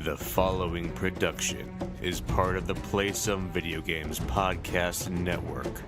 The following production is part of the Play Some Video Games podcast network.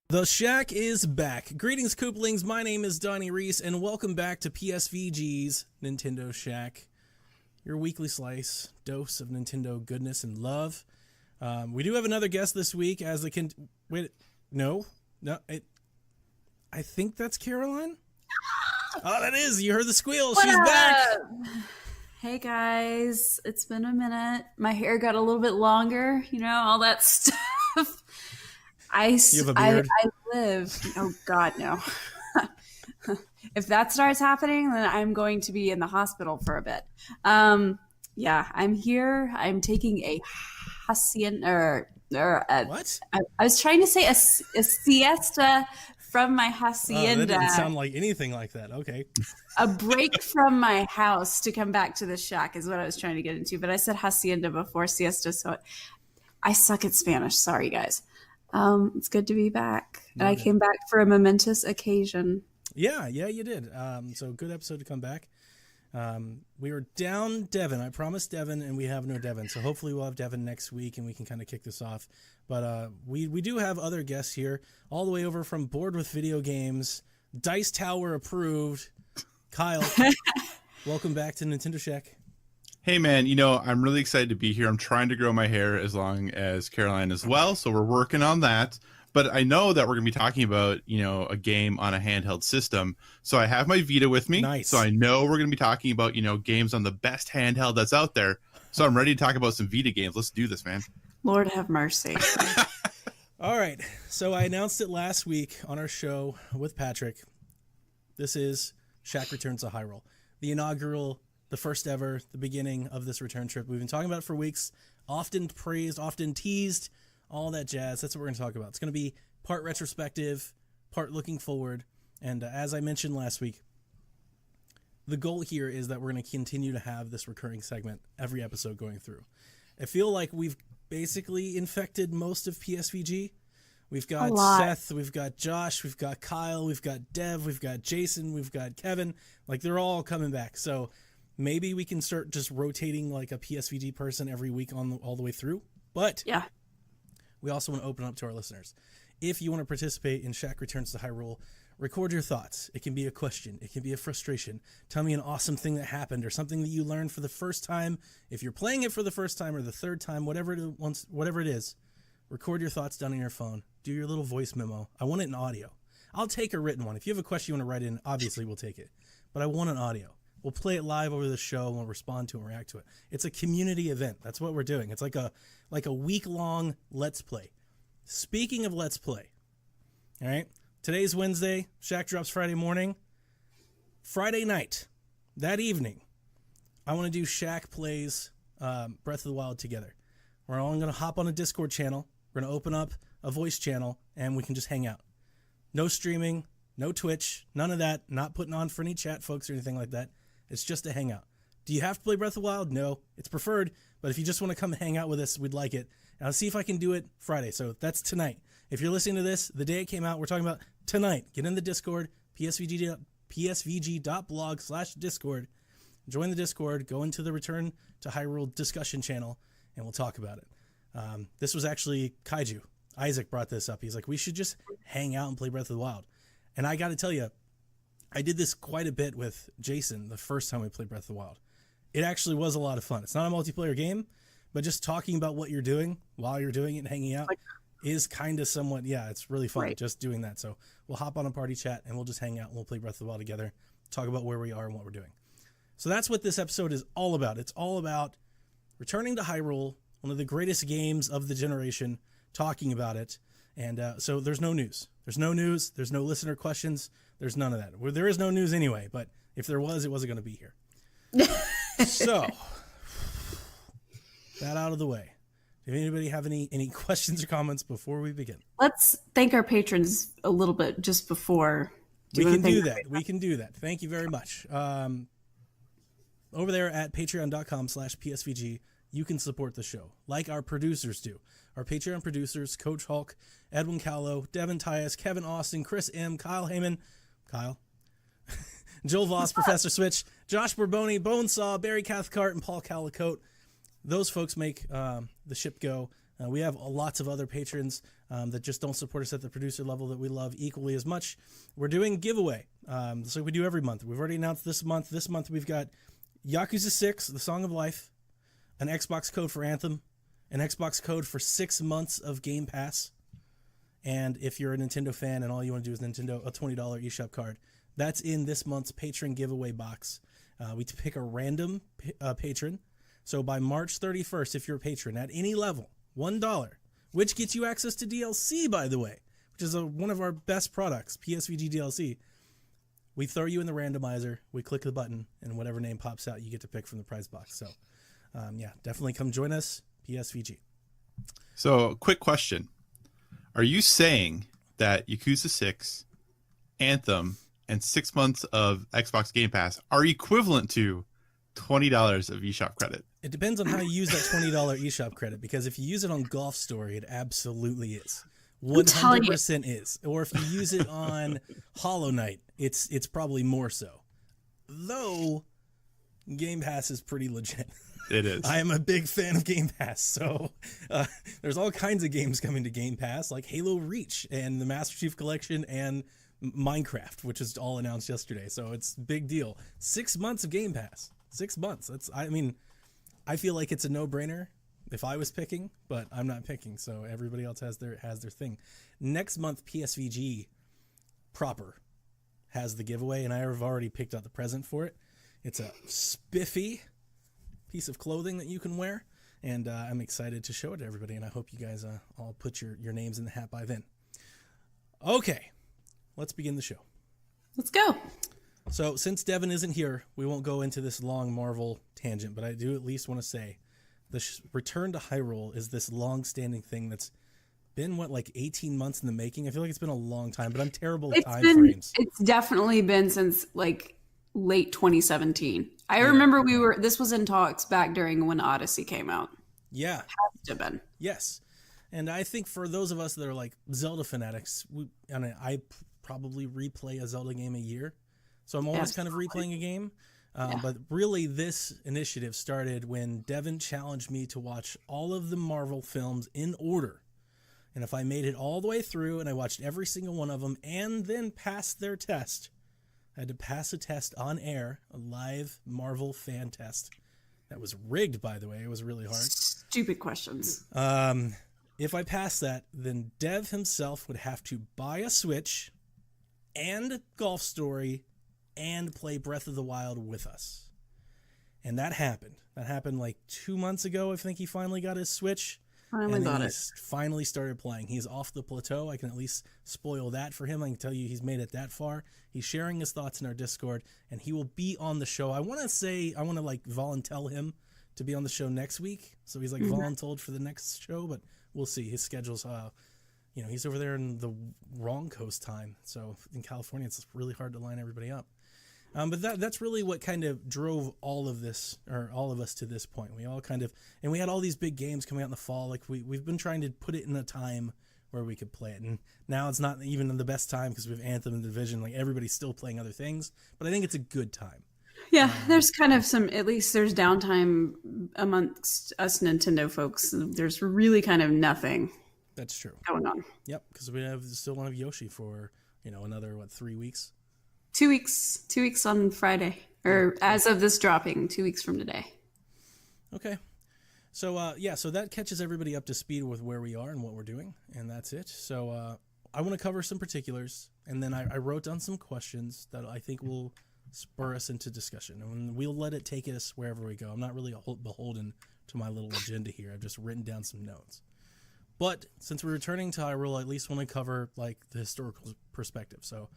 The Shack is back. Greetings, Kooplings. My name is Donnie Reese, and welcome back to PSVG's Nintendo Shack, your weekly dose of Nintendo goodness and love. We do have another guest this week as the I think that's Caroline. Oh, that is. You heard the squeal. She's back. Hey guys, it's been a minute. My hair got a little bit longer, all that stuff. You have a beard? I live. Oh God, no. If that starts happening, then I'm going to be in the hospital for a bit. Yeah, I'm here. I'm taking a hacienda. What? I was trying to say a siesta from my hacienda. That didn't sound like anything like that. Okay. A break from my house to come back to the shack is what I was trying to get into. But I said hacienda before siesta, so I suck at Spanish. Sorry, guys. It's good to be back. And I came back for a momentous occasion. Yeah, you did. So good episode to come back. We were down Devin. I promised Devin, and we have no Devin. So hopefully we'll have Devin next week, and we can kind of kick this off. But we do have other guests here, all the way over from Bored with Video Games, Dice Tower approved, Kyle. Welcome back to Nintendo Shack. Hey man, I'm really excited to be here. I'm trying to grow my hair as long as Caroline as well, so we're working on that. But I know that we're going to be talking about, a game on a handheld system. So I have my Vita with me. Nice. So I know we're going to be talking about, games on the best handheld that's out there. So I'm ready to talk about some Vita games. Let's do this, man. Lord have mercy. All right. So I announced it last week on our show with Patrick. This is Shack Returns to Hyrule, the inaugural, the first ever, the beginning of this return trip. We've been talking about it for weeks, often praised, often teased, all that jazz. That's what we're going to talk about. It's going to be part retrospective, part looking forward. And as I mentioned last week, the goal here is that we're going to continue to have this recurring segment every episode going through. I feel like we've basically infected most of PSVG. We've got Seth, we've got Josh, we've got Kyle, we've got Dev, we've got Jason, we've got Kevin. Like, they're all coming back. So maybe we can start just rotating like a PSVG person every week all the way through. But yeah, we also want to open up to our listeners. If you want to participate in Shack Returns to Hyrule, record your thoughts. It can be a question. It can be a frustration. Tell me an awesome thing that happened or something that you learned for the first time. If you're playing it for the first time or the third time, whatever it is, record your thoughts down on your phone. Do your little voice memo. I want it in audio. I'll take a written one. If you have a question you want to write in, obviously we'll take it. But I want an audio. We'll play it live over the show and we'll respond to it and react to it. It's a community event. That's what we're doing. It's like a week-long Let's Play. Speaking of Let's Play, all right, today's Wednesday. Shack drops Friday morning. Friday night, that evening, I want to do Shack Plays Breath of the Wild together. We're all going to hop on a Discord channel. We're going to open up a voice channel and we can just hang out. No streaming, no Twitch, none of that. Not putting on for any chat folks or anything like that. It's just a hangout. Do you have to play Breath of the Wild? No. It's preferred, but if you just want to come hang out with us, we'd like it. And I'll see if I can do it Friday. So that's tonight. If you're listening to this, the day it came out, we're talking about tonight. Get in the Discord, psvg.blog/Discord. Join the Discord, go into the Return to Hyrule discussion channel, and we'll talk about it. This was actually Kaiju. Isaac brought this up. He's like, we should just hang out and play Breath of the Wild. And I got to tell you, I did this quite a bit with Jason the first time we played Breath of the Wild. It actually was a lot of fun. It's not a multiplayer game, but just talking about what you're doing while you're doing it and hanging out is kind of somewhat, it's really fun just doing that. So we'll hop on a party chat and we'll just hang out and we'll play Breath of the Wild together, talk about where we are and what we're doing. So that's what this episode is all about. It's all about returning to Hyrule, one of the greatest games of the generation, talking about it. And so there's no news. There's no news. There's no listener questions. There's none of that. Well, there is no news anyway, but if there was, it wasn't going to be here. So, that out of the way. Does anybody have any questions or comments before we begin? Let's thank our patrons a little bit just before. We can do that. We can do that. Thank you very much. Over there at patreon.com/PSVG, you can support the show like our producers do. Our Patreon producers, Coach Hulk, Edwin Callow, Devin Tyus, Kevin Austin, Chris M., Kyle Heyman, Joel Voss, Professor Switch, Josh Borboni, Bonesaw, Barry Cathcart, and Paul Calicote. Those folks make the ship go. We have lots of other patrons that just don't support us at the producer level that we love equally as much. We're doing giveaway, so we do every month. We've already announced this month. This month we've got Yakuza 6, The Song of Life, an Xbox code for Anthem, an Xbox code for 6 months of Game Pass, and if you're a Nintendo fan and all you want to do is Nintendo, a $20 eShop card. That's in this month's patron giveaway box. We pick a random patron. So by March 31st, if you're a patron at any level, $1, which gets you access to DLC, by the way, which is one of our best products, PSVG DLC. We throw you in the randomizer, we click the button, and whatever name pops out, you get to pick from the prize box. So, yeah, definitely come join us, PSVG. So, quick question. Are you saying that Yakuza 6, Anthem, and 6 months of Xbox Game Pass are equivalent to $20 of eShop credit? It depends on how you use that $20 eShop credit, because if you use it on Golf Story, it absolutely is. 100% is. Or if you use it on Hollow Knight, it's probably more so. Though, Game Pass is pretty legit. It is. I am a big fan of Game Pass, so there's all kinds of games coming to Game Pass, like Halo Reach and the Master Chief Collection and Minecraft, which is all announced yesterday. So it's a big deal. 6 months of Game Pass. 6 months. I feel like it's a no-brainer if I was picking, but I'm not picking, so everybody else has their thing. Next month, PSVG proper has the giveaway, and I have already picked out the present for it. It's a spiffy piece of clothing that you can wear, and I'm excited to show it to everybody, and I hope you guys all put your names in the hat by then. Okay, let's begin the show. Let's go. So since Devin isn't here, we won't go into this long Marvel tangent, but I do at least want to say the return to Hyrule is this long-standing thing that's been, like 18 months in the making? I feel like it's been a long time, but I'm terrible with time frames. It's definitely been since, like, late 2017. I remember this was in talks back during when Odyssey came out. Yeah. Has to have been. Yes. And I think for those of us that are, like, Zelda fanatics, I probably replay a Zelda game a year. So I'm always kind of replaying a game. But really, this initiative started when Devin challenged me to watch all of the Marvel films in order. And if I made it all the way through and I watched every single one of them and then passed their test, I had to pass a test on air, a live Marvel fan test. That was rigged, by the way. It was really hard. Stupid questions. If I passed that, then Dev himself would have to buy a Switch and Golf Story and play Breath of the Wild with us. And that happened. That happened like 2 months ago. I think he finally got his Switch. Finally started playing. He's off the plateau. I can at least spoil that for him. I can tell you he's made it that far. He's sharing his thoughts in our Discord, and he will be on the show. I want to like volunteer him to be on the show next week. So he's like voluntold for the next show, but we'll see. His schedule's, he's over there in the wrong coast time. So in California, it's really hard to line everybody up. But that's really what kind of drove all of this, or all of us to this point. We all and we had all these big games coming out in the fall. Like we've been trying to put it in a time where we could play it. And now it's not even the best time because we have Anthem and Division. Like everybody's still playing other things, but I think it's a good time. Yeah, there's kind of there's downtime amongst us Nintendo folks. There's really kind of nothing. That's true. Going on. Yep, because we still want to have Yoshi for, another, 3 weeks? 2 weeks. 2 weeks on Friday. Or as of this dropping, 2 weeks from today. Okay. So, so that catches everybody up to speed with where we are and what we're doing, and that's it. So I want to cover some particulars, and then I wrote down some questions that I think will spur us into discussion, and we'll let it take us wherever we go. I'm not really beholden to my little agenda here. I've just written down some notes. But since we're returning to Hyrule, I at least want to cover like the historical perspective. So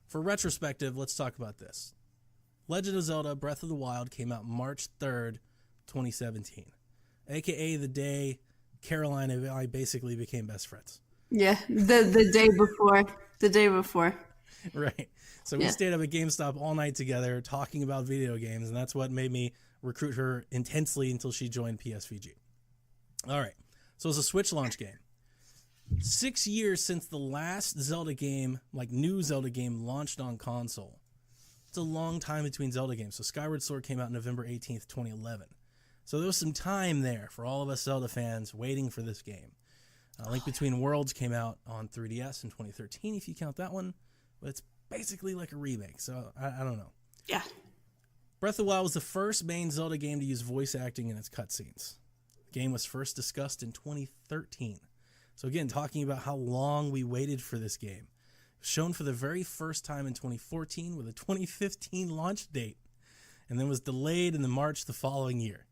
for retrospective, let's talk about this. Legend of Zelda Breath of the Wild came out March 3rd, 2017, aka the day Caroline and I basically became best friends. Yeah, the day before. The day before. Right. So we stayed up at GameStop all night together talking about video games, and that's what made me recruit her intensely until she joined PSVG. All right. So it's a Switch launch game. 6 years since the last Zelda game, like new Zelda game, launched on console. It's a long time between Zelda games. So Skyward Sword came out November 18th, 2011. So there was some time there for all of us Zelda fans waiting for this game. Link Between Worlds came out on 3DS in 2013, if you count that one. But it's basically like a remake, so I don't know. Yeah. Breath of the Wild was the first main Zelda game to use voice acting in its cutscenes. The game was first discussed in 2013. So again, talking about how long we waited for this game. It was shown for the very first time in 2014 with a 2015 launch date, and then was delayed in the March the following year.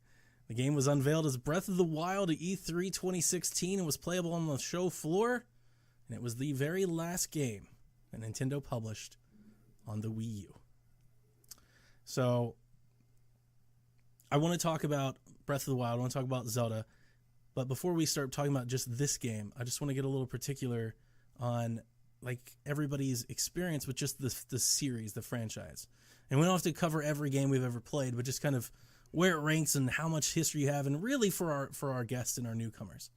The game was unveiled as Breath of the Wild at E3 2016 and was playable on the show floor, and it was the very last game that Nintendo published on the Wii U. So, I want to talk about Breath of the Wild, I want to talk about Zelda, but before we start talking about just this game, I just want to get a little particular on like everybody's experience with just the series, the franchise. And we don't have to cover every game we've ever played, but just kind of where it ranks and how much history you have, and really for our guests and our newcomers.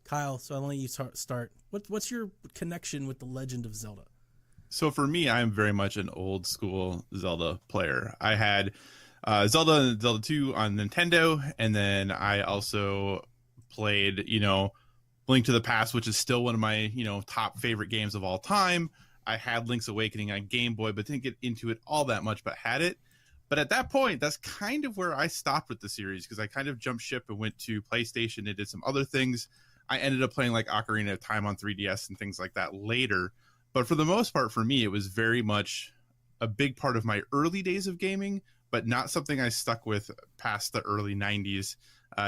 Kyle, so I'll let you start. What's your connection with The Legend of Zelda? So for me, I'm very much an old school Zelda player. I had Zelda and Zelda 2 on Nintendo, and then I also played, Link to the Past, which is still one of my, top favorite games of all time. I had Link's Awakening on Game Boy, but didn't get into it all that much, but had it. But at that point, that's kind of where I stopped with the series, because I kind of jumped ship and went to PlayStation and did some other things. I ended up playing like Ocarina of Time on 3DS and things like that later. But for the most part, for me, it was very much a big part of my early days of gaming, but not something I stuck with past the early 90s.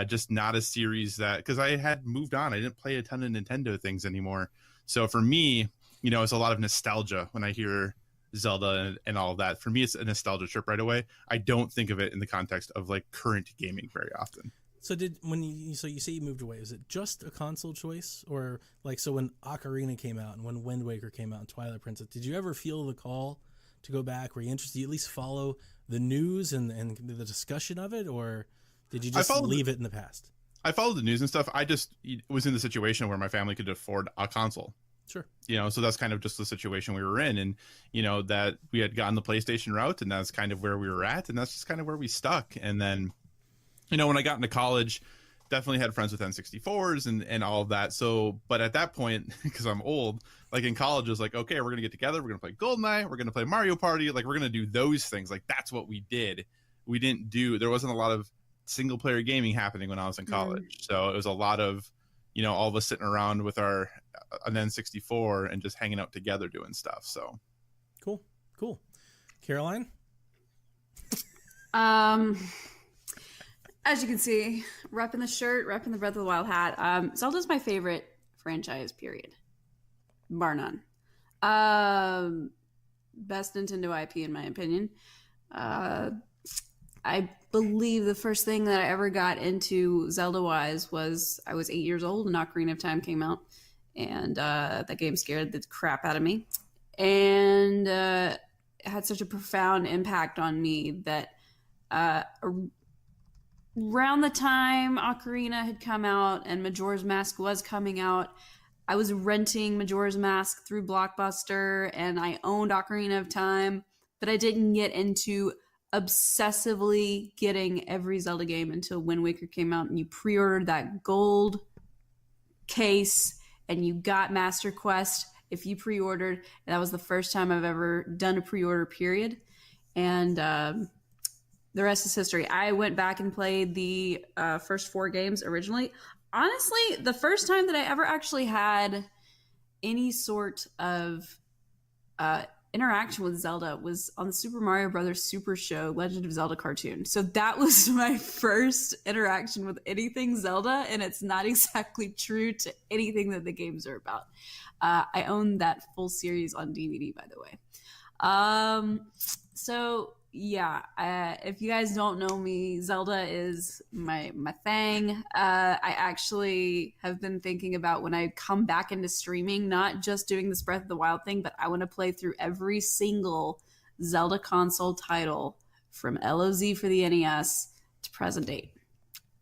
Just not a series that, because I had moved on. I didn't play a ton of Nintendo things anymore. So for me, it's a lot of nostalgia when I hear Zelda and all of that. For me, it's a nostalgia trip right away. I don't think of it in the context of like current gaming very often. So you say you moved away, is it just a console choice, or like, so when Ocarina came out and when Wind Waker came out and Twilight Princess, did you ever feel the call to go back? Were you interested? Did you at least follow the news and the discussion of it, or did you just leave it in the past? I followed the news and stuff. I just was in the situation where my family could afford a console. Sure. So that's kind of just the situation we were in, and that we had gotten the PlayStation route, and that's kind of where we were at, and that's just kind of where we stuck. And then when I got into college, definitely had friends with N64s and all of that. So, but at that point, because I'm old, like in college, it was like, okay, we're going to get together. We're going to play GoldenEye. We're going to play Mario Party. Like, we're going to do those things. Like, that's what we did. There wasn't a lot of single player gaming happening when I was in college. So it was a lot of, all of us sitting around with an N64 and just hanging out together doing stuff. So cool. Caroline? As you can see, repping the shirt, repping the Breath of the Wild hat. Zelda's my favorite franchise, period. Bar none. Best Nintendo IP, in my opinion. I believe the first thing that I ever got into Zelda-wise was I was 8 years old and Ocarina of Time came out. And that game scared the crap out of me. And it had such a profound impact on me that around the time Ocarina had come out and Majora's Mask was coming out, I was renting Majora's Mask through Blockbuster, and I owned Ocarina of Time, but I didn't get into obsessively getting every Zelda game until Wind Waker came out, and you pre-ordered that gold case and you got Master Quest if you pre-ordered. And that was the first time I've ever done a pre-order, period. And the rest is history. I went back and played the first 4 games originally. Honestly, the first time that I ever actually had any sort of interaction with Zelda was on the Super Mario Brothers Super Show Legend of Zelda cartoon. So that was my first interaction with anything Zelda, and it's not exactly true to anything that the games are about. I own that full series on DVD, by the way. So yeah, if you guys don't know me, Zelda is my thing. I actually have been thinking about when I come back into streaming, not just doing this Breath of the Wild thing, but I want to play through every single Zelda console title from LOZ for the NES to present date.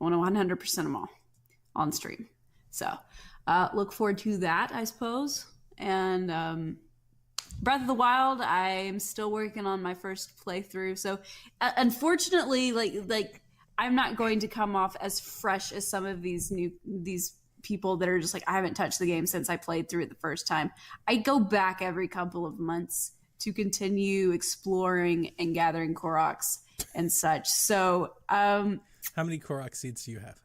I want to 100% them all on stream. So look forward to that, I suppose. And Breath of the Wild, I'm still working on my first playthrough. So unfortunately, like I'm not going to come off as fresh as some of these people that are just like, I haven't touched the game since I played through it the first time. I go back every couple of months to continue exploring and gathering Koroks and such. So how many Korok seeds do you have?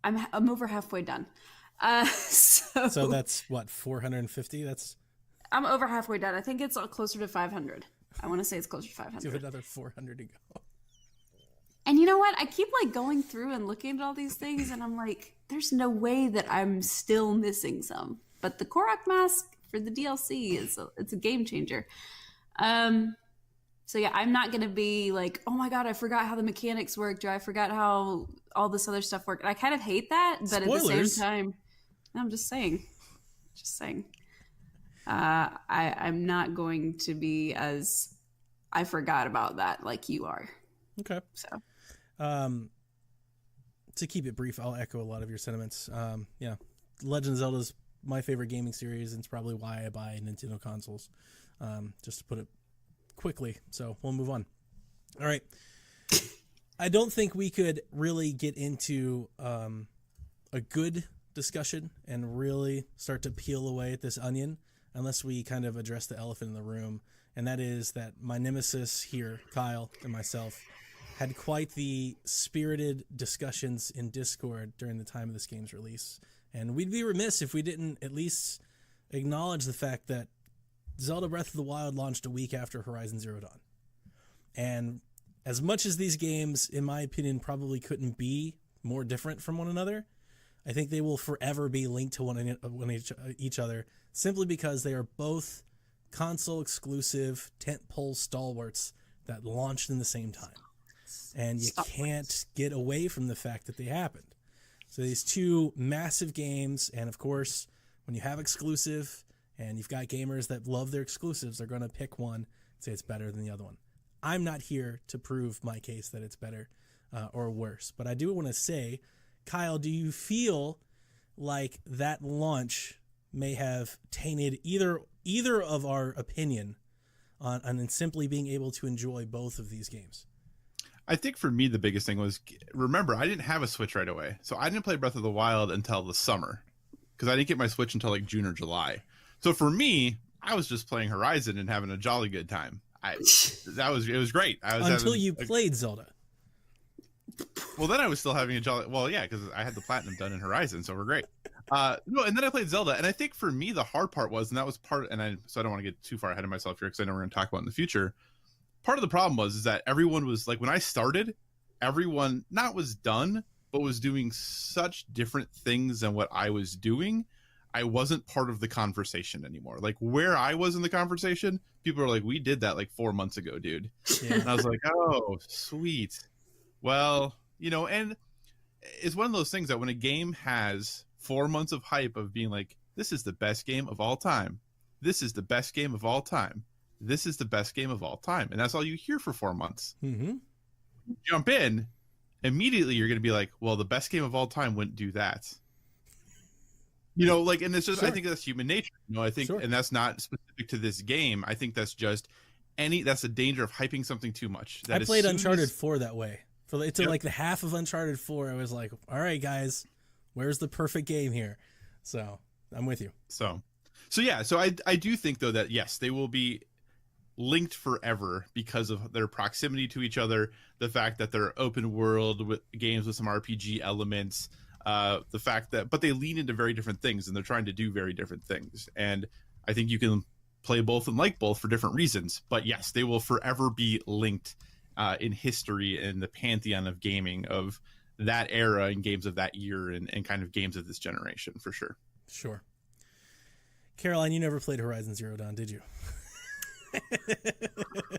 I'm over halfway done. So that's what, 450? I'm over halfway done. I think it's closer to 500. I want to say it's closer to 500. You have another 400 to go. And you know what? I keep like going through and looking at all these things, and I'm like, there's no way that I'm still missing some. But the Korok mask for the DLC it's a game changer. So yeah, I'm not gonna be like, oh my god, I forgot how the mechanics worked, or I forgot how all this other stuff worked. And I kind of hate that, but Spoilers. At the same time, I'm just saying. I'm not going to be as I forgot about that like you are. Okay. So, to keep it brief, I'll echo a lot of your sentiments. Yeah, Legend of Zelda is my favorite gaming series, and it's probably why I buy Nintendo consoles. Just to put it quickly, so we'll move on. All right. I don't think we could really get into a good discussion and really start to peel away at this onion unless we kind of address the elephant in the room, and that is that my nemesis here, Kyle, and myself had quite the spirited discussions in Discord during the time of this game's release, and we'd be remiss if we didn't at least acknowledge the fact that Zelda Breath of the Wild launched a week after Horizon Zero Dawn. And as much as these games, in my opinion, probably couldn't be more different from one another, I think they will forever be linked to each other simply because they are both console exclusive tentpole stalwarts that launched in the same time. And you can't get away from the fact that they happened. So these two massive games, and of course, when you have exclusive and you've got gamers that love their exclusives, they're going to pick one and say it's better than the other one. I'm not here to prove my case that it's better or worse, but I do want to say, Kyle, do you feel like that launch may have tainted either of our opinion on simply being able to enjoy both of these games? I think for me, the biggest thing was, remember, I didn't have a Switch right away. So I didn't play Breath of the Wild until the summer because I didn't get my Switch until like June or July. So for me, I was just playing Horizon and having a jolly good time. It was great. Until you played Zelda. Well, then I was still having a jolly. Well, yeah, because I had the platinum done in Horizon, so we're great. No, and then I played Zelda, and I think for me the hard part was, and that was part. So I don't want to get too far ahead of myself here because I know we're going to talk about it in the future. Part of the problem is that everyone was like, when I started, everyone not was done, but was doing such different things than what I was doing. I wasn't part of the conversation anymore. Like where I was in the conversation, people are like, we did that like 4 months ago, dude. Yeah. And I was like, oh, sweet. Well, and it's one of those things that when a game has 4 months of hype of being like, this is the best game of all time. This is the best game of all time. This is the best game of all time. And that's all you hear for 4 months. Mm-hmm. Jump in, immediately you're going to be like, well, the best game of all time wouldn't do that. And it's just, sure. I think that's human nature. I think, sure. And that's not specific to this game. I think that's just that's the danger of hyping something too much. I played Uncharted 4 that way. Like the half of Uncharted 4, I was like, all right, guys, where's the perfect game here? So I'm with you. So yeah. So I do think, though, that, yes, they will be linked forever because of their proximity to each other, the fact that they're open world with games with some RPG elements, the fact that, but they lean into very different things and they're trying to do very different things. And I think you can play both and like both for different reasons. But yes, they will forever be linked in history in the pantheon of gaming of that era and games of that year and kind of games of this generation for sure. Sure. Caroline, you never played Horizon Zero Dawn, did you?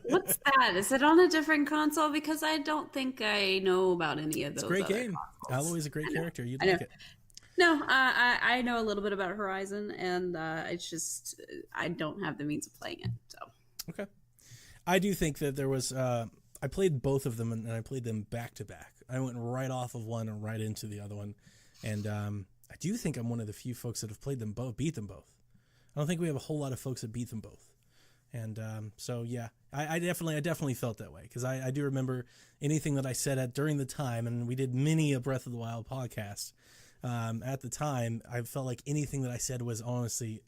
What's that? Is it on a different console? Because I don't think I know about any of those. It's a great other game. consoles. Aloy's a great character. You'd I know. like it. No, I know a little bit about Horizon, and it's just I don't have the means of playing it. So Okay. I do think that there was I played both of them and I played them back to back. I went right off of one and right into the other one. And I do think I'm one of the few folks that have played them both, beat them both. I don't think we have a whole lot of folks that beat them both. And so, yeah, I definitely felt that way because I do remember anything that I said during the time, and we did many a Breath of the Wild podcast. At the time, I felt like anything that I said was honestly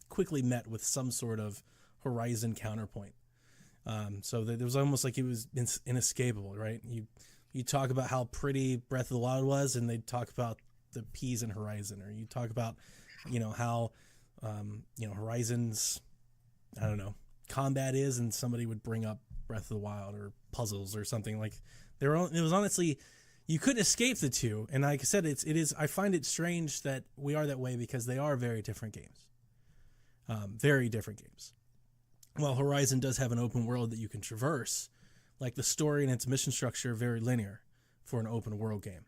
quickly met with some sort of Horizon counterpoint. So that it was almost like it was inescapable, right? You talk about how pretty Breath of the Wild was, and they'd talk about the P's in Horizon, or you talk about, how, Horizon's, I don't know, combat is, and somebody would bring up Breath of the Wild or puzzles or something like. It was honestly, you couldn't escape the two, and like I said, it is. I find it strange that we are that way because they are very different games, very different games. While Horizon does have an open world that you can traverse, like the story and its mission structure are very linear for an open world game,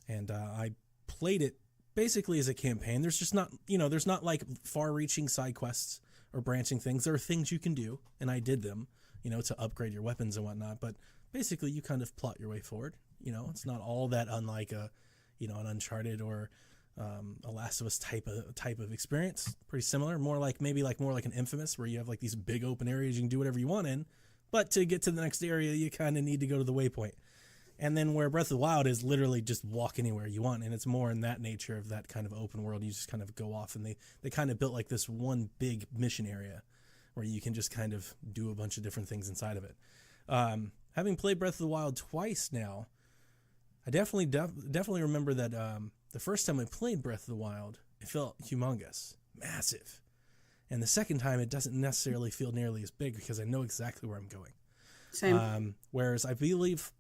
and I played it basically as a campaign. There's just not, there's not like far-reaching side quests or branching things. There are things you can do, and I did them, to upgrade your weapons and whatnot. But basically, you kind of plot your way forward. It's not all that unlike an Uncharted or a Last of Us type of experience. Pretty similar, more like an Infamous, where you have like these big open areas you can do whatever you want in. But to get to the next area, you kind of need to go to the waypoint. And then where Breath of the Wild is literally just walk anywhere you want, and it's more in that nature of that kind of open world. You just kind of go off, and they kind of built like this one big mission area where you can just kind of do a bunch of different things inside of it. Having played Breath of the Wild twice now, I definitely remember that the first time I played Breath of the Wild, it felt humongous, massive. And the second time, it doesn't necessarily feel nearly as big because I know exactly where I'm going. same. Whereas I believe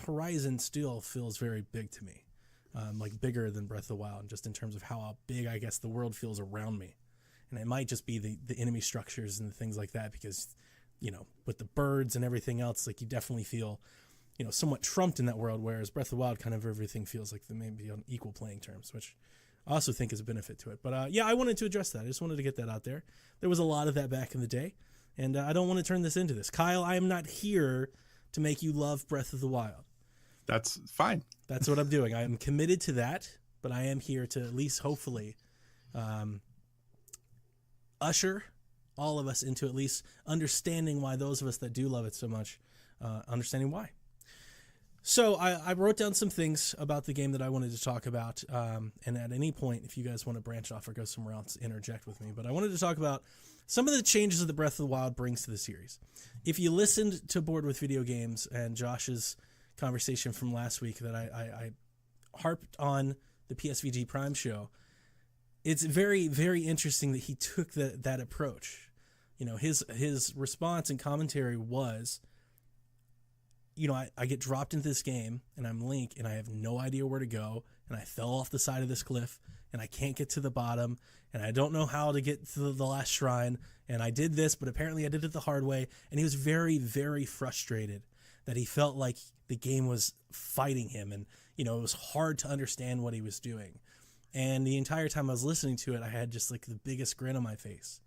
Horizon still feels very big to me, like bigger than Breath of the Wild, just in terms of how big I guess the world feels around me. And it might just be the enemy structures and things like that because, with the birds and everything else, like you definitely feel, somewhat trumped in that world, whereas Breath of the Wild kind of everything feels like they may be on equal playing terms, which I also think is a benefit to it. But yeah, I wanted to address that. I just wanted to get that out there. There was a lot of that back in the day, and I don't want to turn this into this. Kyle, I am not here to make you love Breath of the Wild. That's fine. That's what I'm doing. I am committed to that, but I am here to at least hopefully usher all of us into at least understanding why those of us that do love it so much, understanding why. So I wrote down some things about the game that I wanted to talk about, and at any point, if you guys want to branch off or go somewhere else, interject with me. But I wanted to talk about some of the changes that the Breath of the Wild brings to the series. If you listened to Board with Video Games and Josh's conversation from last week that I harped on the PSVG Prime show, it's very, very interesting that he took that approach. His response and commentary was, I get dropped into this game and I'm Link and I have no idea where to go and I fell off the side of this cliff and I can't get to the bottom and I don't know how to get to the last shrine and I did this, but apparently I did it the hard way. And he was very, very frustrated that he felt like the game was fighting him and, it was hard to understand what he was doing. And the entire time I was listening to it, I had just like the biggest grin on my face,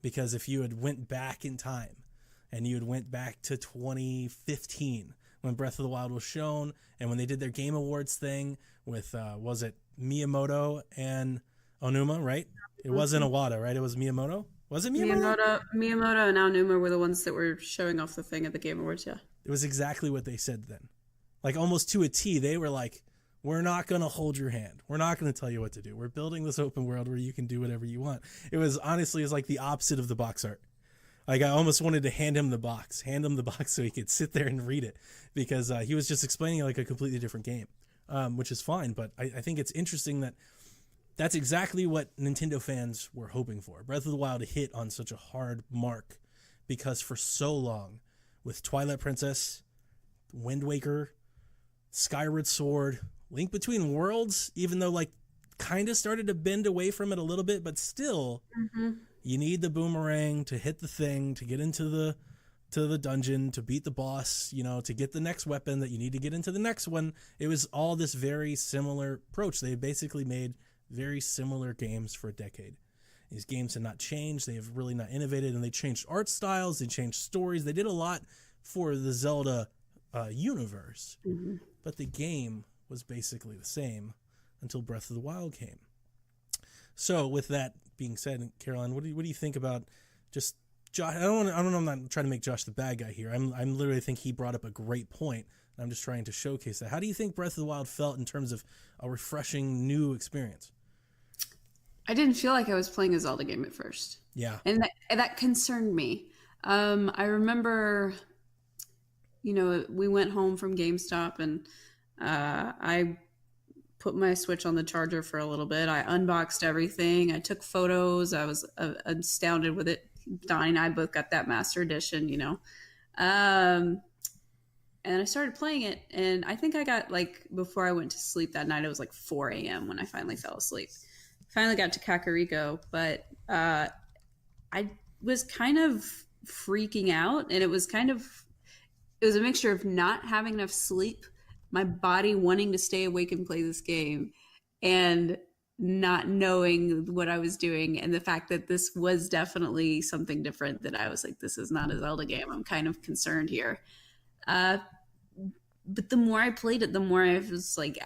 because if you had went back in time and you had went back to 2015 when Breath of the Wild was shown and when they did their Game Awards thing with, was it Miyamoto and Onuma, right? It wasn't Iwata, right? It was Miyamoto? Was it Miyamoto? Miyamoto and Aonuma were the ones that were showing off the thing at the Game Awards, yeah. It was exactly what they said then. Like almost to a T, they were like, we're not going to hold your hand. We're not going to tell you what to do. We're building this open world where you can do whatever you want. It was like the opposite of the box art. Like I almost wanted to hand him the box so he could sit there and read it, because he was just explaining like a completely different game, which is fine. But I think it's interesting that that's exactly what Nintendo fans were hoping for. Breath of the Wild hit on such a hard mark because for so long, with Twilight Princess, Wind Waker, Skyward Sword, Link Between Worlds, even though like kind of started to bend away from it a little bit, but still, you need the boomerang to hit the thing, to get into the dungeon, to beat the boss, to get the next weapon that you need to get into the next one. It was all this very similar approach. They basically made very similar games for a decade. These games have not changed. They have really not innovated, and they changed art styles. They changed stories. They did a lot for the Zelda universe, but the game was basically the same until Breath of the Wild came. So with that being said, Caroline, what do you think about just Josh? I don't know. I'm not trying to make Josh the bad guy here. I'm literally think he brought up a great point. And I'm just trying to showcase that. How do you think Breath of the Wild felt in terms of a refreshing new experience? I didn't feel like I was playing a Zelda game at first. Yeah. And that concerned me. I remember, we went home from GameStop and I put my Switch on the charger for a little bit. I unboxed everything. I took photos. I was astounded with it. Donnie and I both got that Master Edition, and I started playing it. And I think I got before I went to sleep that night, it was like 4 a.m. when I finally fell asleep. Finally got to Kakariko, but I was kind of freaking out, and it was a mixture of not having enough sleep, my body wanting to stay awake and play this game, and not knowing what I was doing, and the fact that this was definitely something different, that I was like, this is not a Zelda game. I'm kind of concerned here. But the more I played it, the more I was like,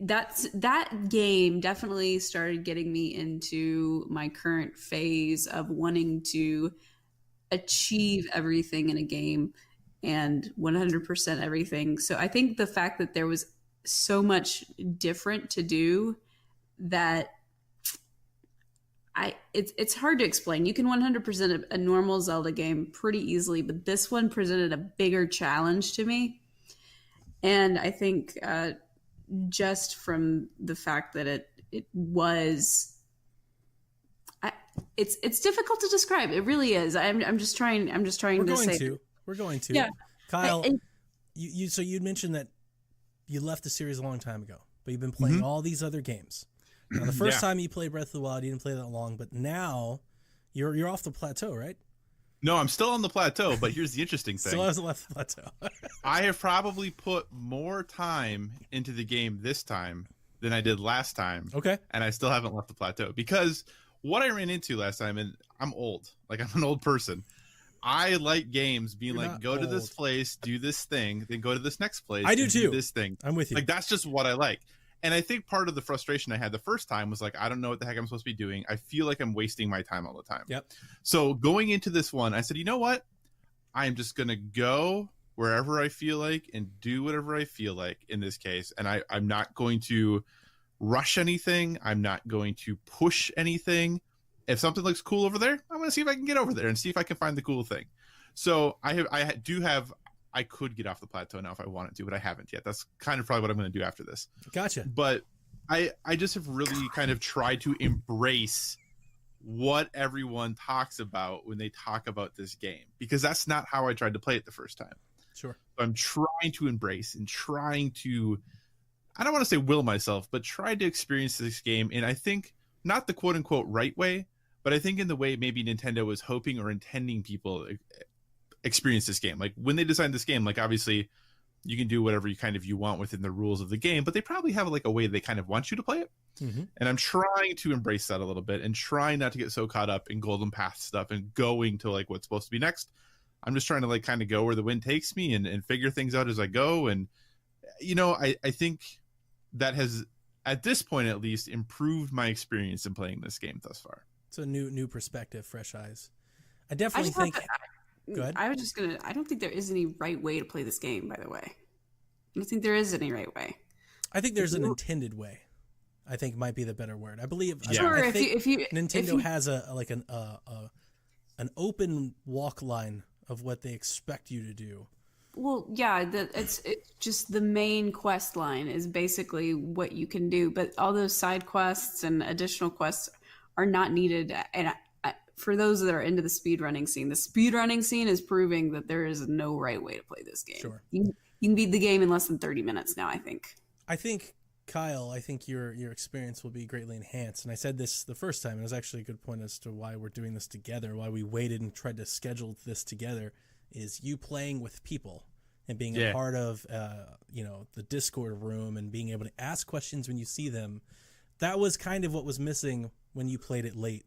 that game definitely started getting me into my current phase of wanting to achieve everything in a game and 100% everything. So I think the fact that there was so much different to do that it's hard to explain. You can 100% a normal Zelda game pretty easily, but this one presented a bigger challenge to me. And I think just from the fact that it was, it's difficult to describe. It really is. I'm just trying to say. We're going to. Yeah. Kyle, you mentioned that you left the series a long time ago, but you've been playing all these other games. Now, the first time you played Breath of the Wild, you didn't play that long, but now you're off the plateau, right? No, I'm still on the plateau, but here's the interesting thing. Still hasn't left the plateau. I have probably put more time into the game this time than I did last time. Okay. And I still haven't left the plateau, because what I ran into last time, and I'm old, like I'm an old person. I like games being You're like, not go to old. this place, do this thing, then go to this next place. I do and too. This thing. I'm with you. Like, that's just what I like. And I think part of the frustration I had the first time was like, I don't know what the heck I'm supposed to be doing. I feel like I'm wasting my time all the time. Yep. So going into this one, I said, you know what? I'm just going to go wherever I feel like and do whatever I feel like in this case. And I'm not going to rush anything. I'm not going to push anything. If something looks cool over there, I'm going to see if I can get over there and see if I can find the cool thing. So I could get off the plateau now if I wanted to, but I haven't yet. That's kind of probably what I'm going to do after this. Gotcha. But I just have really kind of tried to embrace what everyone talks about when they talk about this game, because that's not how I tried to play it the first time. Sure. So I'm trying to embrace and trying to, I don't want to say will myself, but try to experience this game. And I think not the quote unquote right way, but I think in the way maybe Nintendo was hoping or intending people experience this game. Like when they designed this game, like obviously you can do whatever you want within the rules of the game, but they probably have like a way they kind of want you to play it. Mm-hmm. And I'm trying to embrace that a little bit and trying not to get so caught up in Golden Path stuff and going to like what's supposed to be next. I'm just trying to like kind of go where the wind takes me and figure things out as I go. And, I think that has, at this point at least, improved my experience in playing this game thus far. It's a new perspective, fresh eyes. I definitely think... Go ahead. I don't think there is any right way to play this game, by the way. I don't think there is any right way. I think there's an intended way. I think might be the better word. I believe. Yeah. Sure. If you Nintendo has an open walk line of what they expect you to do, Well, yeah, it's just the main quest line is basically what you can do, but all those side quests and additional quests are not needed. And for those that are into the speedrunning scene is proving that there is no right way to play this game. Sure. You can beat the game in less than 30 minutes now, I think. I think, Kyle, your experience will be greatly enhanced. And I said this the first time, and it was actually a good point as to why we're doing this together, why we waited and tried to schedule this together, is you playing with people and being a part of, the Discord room and being able to ask questions when you see them. That was kind of what was missing when you played it late.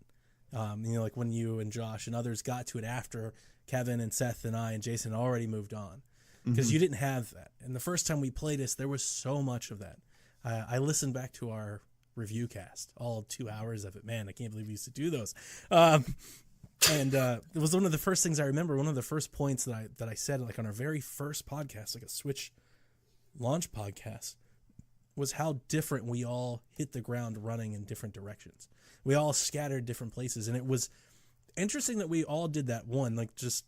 Like when you and Josh and others got to it after Kevin and Seth and I and Jason already moved on, because you didn't have that. And the first time we played this, there was so much of that. I listened back to our review cast, all 2 hours of it. Man, I can't believe we used to do those. And it was one of the first things I remember. One of the first points that I said, like on our very first podcast, like a Switch launch podcast, was how different we all hit the ground running in different directions. We all scattered different places, and it was interesting that we all did that. One, like just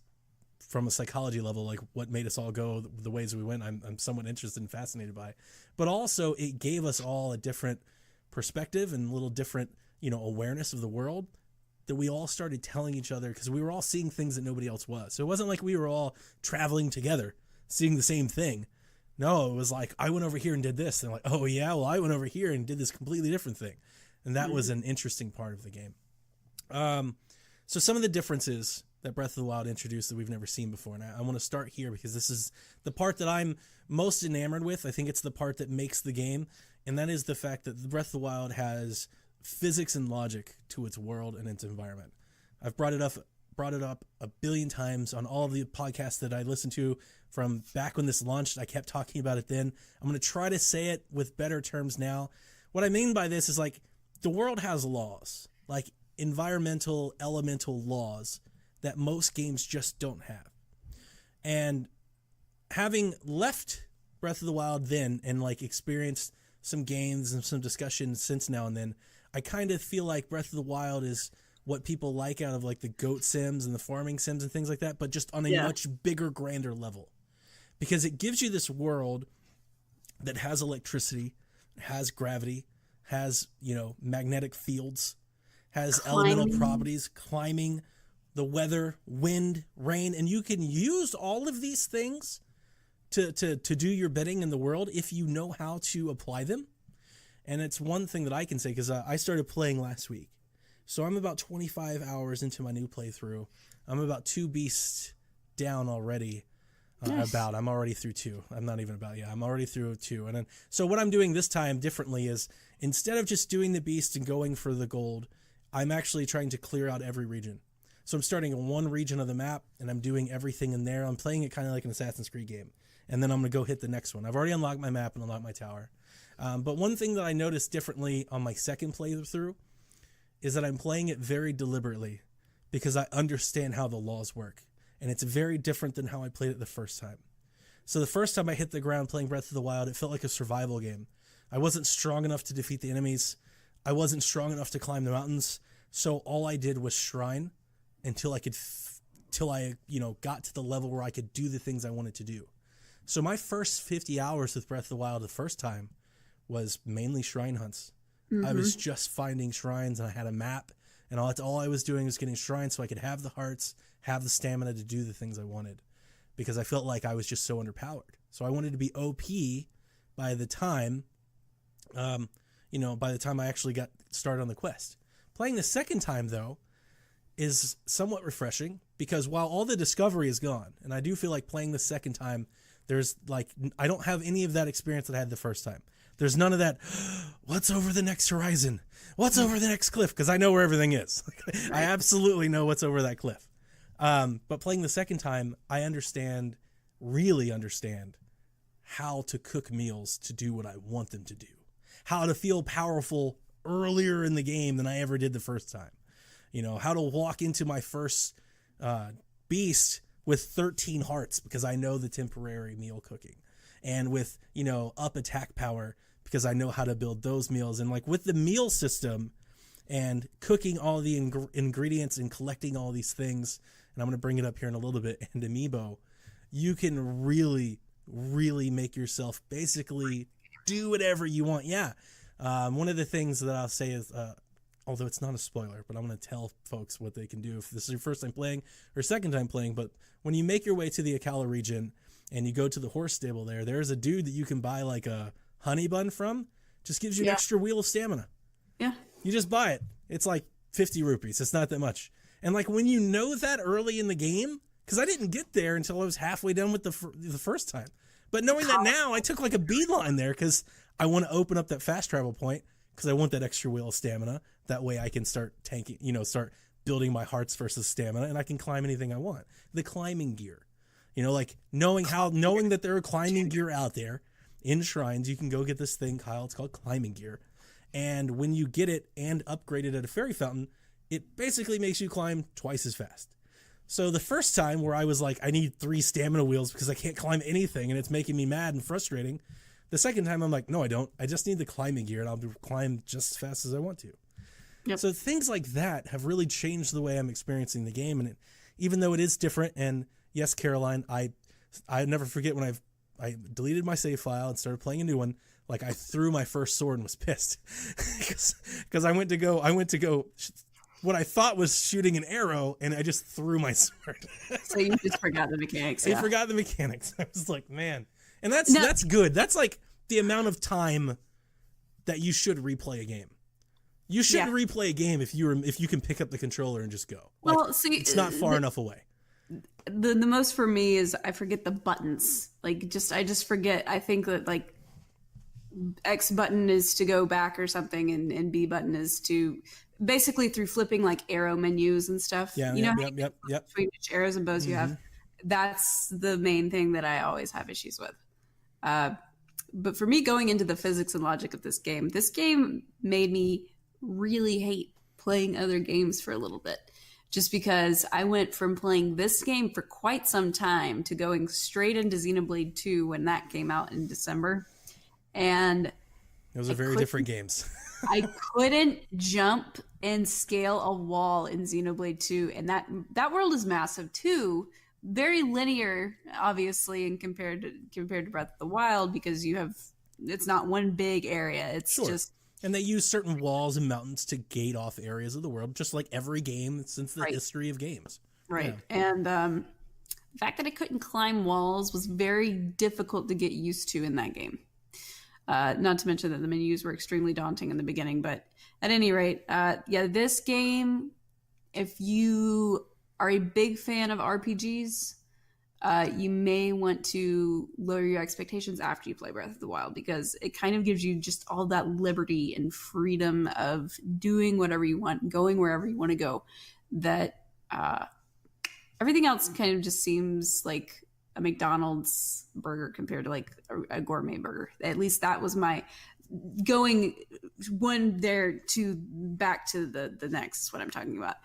from a psychology level, like what made us all go the ways we went. I'm somewhat interested and fascinated by, but also it gave us all a different perspective and a little different, awareness of the world, that we all started telling each other, because we were all seeing things that nobody else was. So it wasn't like we were all traveling together, seeing the same thing. No, it was like, I went over here and did this. And I'm like, oh yeah, well, I went over here and did this completely different thing. And that was an interesting part of the game. So some of the differences that Breath of the Wild introduced that we've never seen before. And I want to start here because this is the part that I'm most enamored with. I think it's the part that makes the game. And that is the fact that the Breath of the Wild has physics and logic to its world and its environment. I've brought it up a billion times on all of the podcasts that I listened to from back when this launched. I kept talking about it then. I'm going to try to say it with better terms now. What I mean by this is, like, the world has laws, like environmental, elemental laws that most games just don't have. And having left Breath of the Wild then and like experienced some games and some discussions since now and then, I kind of feel like Breath of the Wild is what people like out of like the goat sims and the farming sims and things like that, but just on a much bigger, grander level. Because it gives you this world that has electricity, has gravity, has, magnetic fields, has elemental properties, climbing, the weather, wind, rain, and you can use all of these things to do your bidding in the world if you know how to apply them. And it's one thing that I can say, because I started playing last week. So I'm about 25 hours into my new playthrough. I'm about 2 beasts down already. Nice. I'm already through 2. I'm not even about, I'm already through 2. And then, so what I'm doing this time differently is, instead of just doing the beast and going for the gold, I'm actually trying to clear out every region. So I'm starting in one region of the map and I'm doing everything in there. I'm playing it kind of like an Assassin's Creed game. And then I'm going to go hit the next one. I've already unlocked my map and unlocked my tower. But one thing that I noticed differently on my second playthrough is that I'm playing it very deliberately, because I understand how the laws work. And it's very different than how I played it the first time. So the first time I hit the ground playing Breath of the Wild, it felt like a survival game. I wasn't strong enough to defeat the enemies. I wasn't strong enough to climb the mountains. So all I did was shrine until I got to the level where I could do the things I wanted to do. So my first 50 hours with Breath of the Wild the first time was mainly shrine hunts. I was just finding shrines, and I had a map, and all I was doing was getting shrines so I could have the hearts, have the stamina to do the things I wanted, because I felt like I was just so underpowered. So I wanted to be OP by the time, by the time I actually got started on the quest. Playing the second time, though, is somewhat refreshing, because while all the discovery is gone, and I do feel like playing the second time, there's like, I don't have any of that experience that I had the first time. There's none of that, what's over the next horizon? What's over the next cliff? Because I know where everything is. I absolutely know what's over that cliff. But playing the second time, I really understand how to cook meals to do what I want them to do. How to feel powerful earlier in the game than I ever did the first time. How to walk into my first beast with 13 hearts, because I know the temporary meal cooking. And with, up attack power, because I know how to build those meals. And like with the meal system and cooking all the ingredients and collecting all these things, and I'm going to bring it up here in a little bit, and Amiibo, you can really, really make yourself basically do whatever you want. Yeah. One of the things that I'll say is, although it's not a spoiler, but I'm going to tell folks what they can do if this is your first time playing or second time playing. But when you make your way to the Akala region and you go to the horse stable there's a dude that you can buy like a honey bun from. Just gives you an extra wheel of stamina. Yeah. You just buy it. It's like 50 rupees. It's not that much. And like when you know that early in the game, because I didn't get there until I was halfway done with the first time. But knowing that now, I took like a beeline there because I want to open up that fast travel point because I want that extra wheel of stamina. That way I can start tanking, start building my hearts versus stamina, and I can climb anything I want. The climbing gear, like knowing that there are climbing gear out there in shrines, you can go get this thing, Kyle. It's called climbing gear. And when you get it and upgrade it at a fairy fountain, it basically makes you climb twice as fast. So the first time where I was like, I need 3 stamina wheels because I can't climb anything and it's making me mad and frustrating. The second time I'm like, no, I don't. I just need the climbing gear and I'll climb just as fast as I want to. Yep. So things like that have really changed the way I'm experiencing the game. And even though it is different, and yes, Caroline, I never forget when I deleted my save file and started playing a new one. Like I threw my first sword and was pissed because I went to go what I thought was shooting an arrow, and I just threw my sword. So you just forgot the mechanics. I forgot the mechanics. I was like, man, and that's good. That's like the amount of time that you should replay a game. You shouldn't replay a game if you can pick up the controller and just go. Well, see, it's not far enough away. The most for me is I forget the buttons. Like I just forget. I think that like X button is to go back or something, and B button is to basically through flipping like arrow menus and stuff. Yeah, yep. Between which arrows and bows you have. That's the main thing that I always have issues with. But for me, going into the physics and logic of this game made me really hate playing other games for a little bit. Just because I went from playing this game for quite some time to going straight into Xenoblade 2 when that came out in December. And those are very different games. I couldn't jump and scale a wall in Xenoblade 2. And that world is massive too. Very linear, obviously, and compared to Breath of the Wild, because it's not one big area. It's just. And they use certain walls and mountains to gate off areas of the world, just like every game since the history of games. Right. Yeah. And the fact that I couldn't climb walls was very difficult to get used to in that game. Not to mention that the menus were extremely daunting in the beginning. But at any rate, this game, if you are a big fan of RPGs, you may want to lower your expectations after you play Breath of the Wild, because it kind of gives you just all that liberty and freedom of doing whatever you want, going wherever you want to go, that everything else kind of just seems like a McDonald's burger compared to like a gourmet burger. At least that was my going one there to back to the next is what I'm talking about.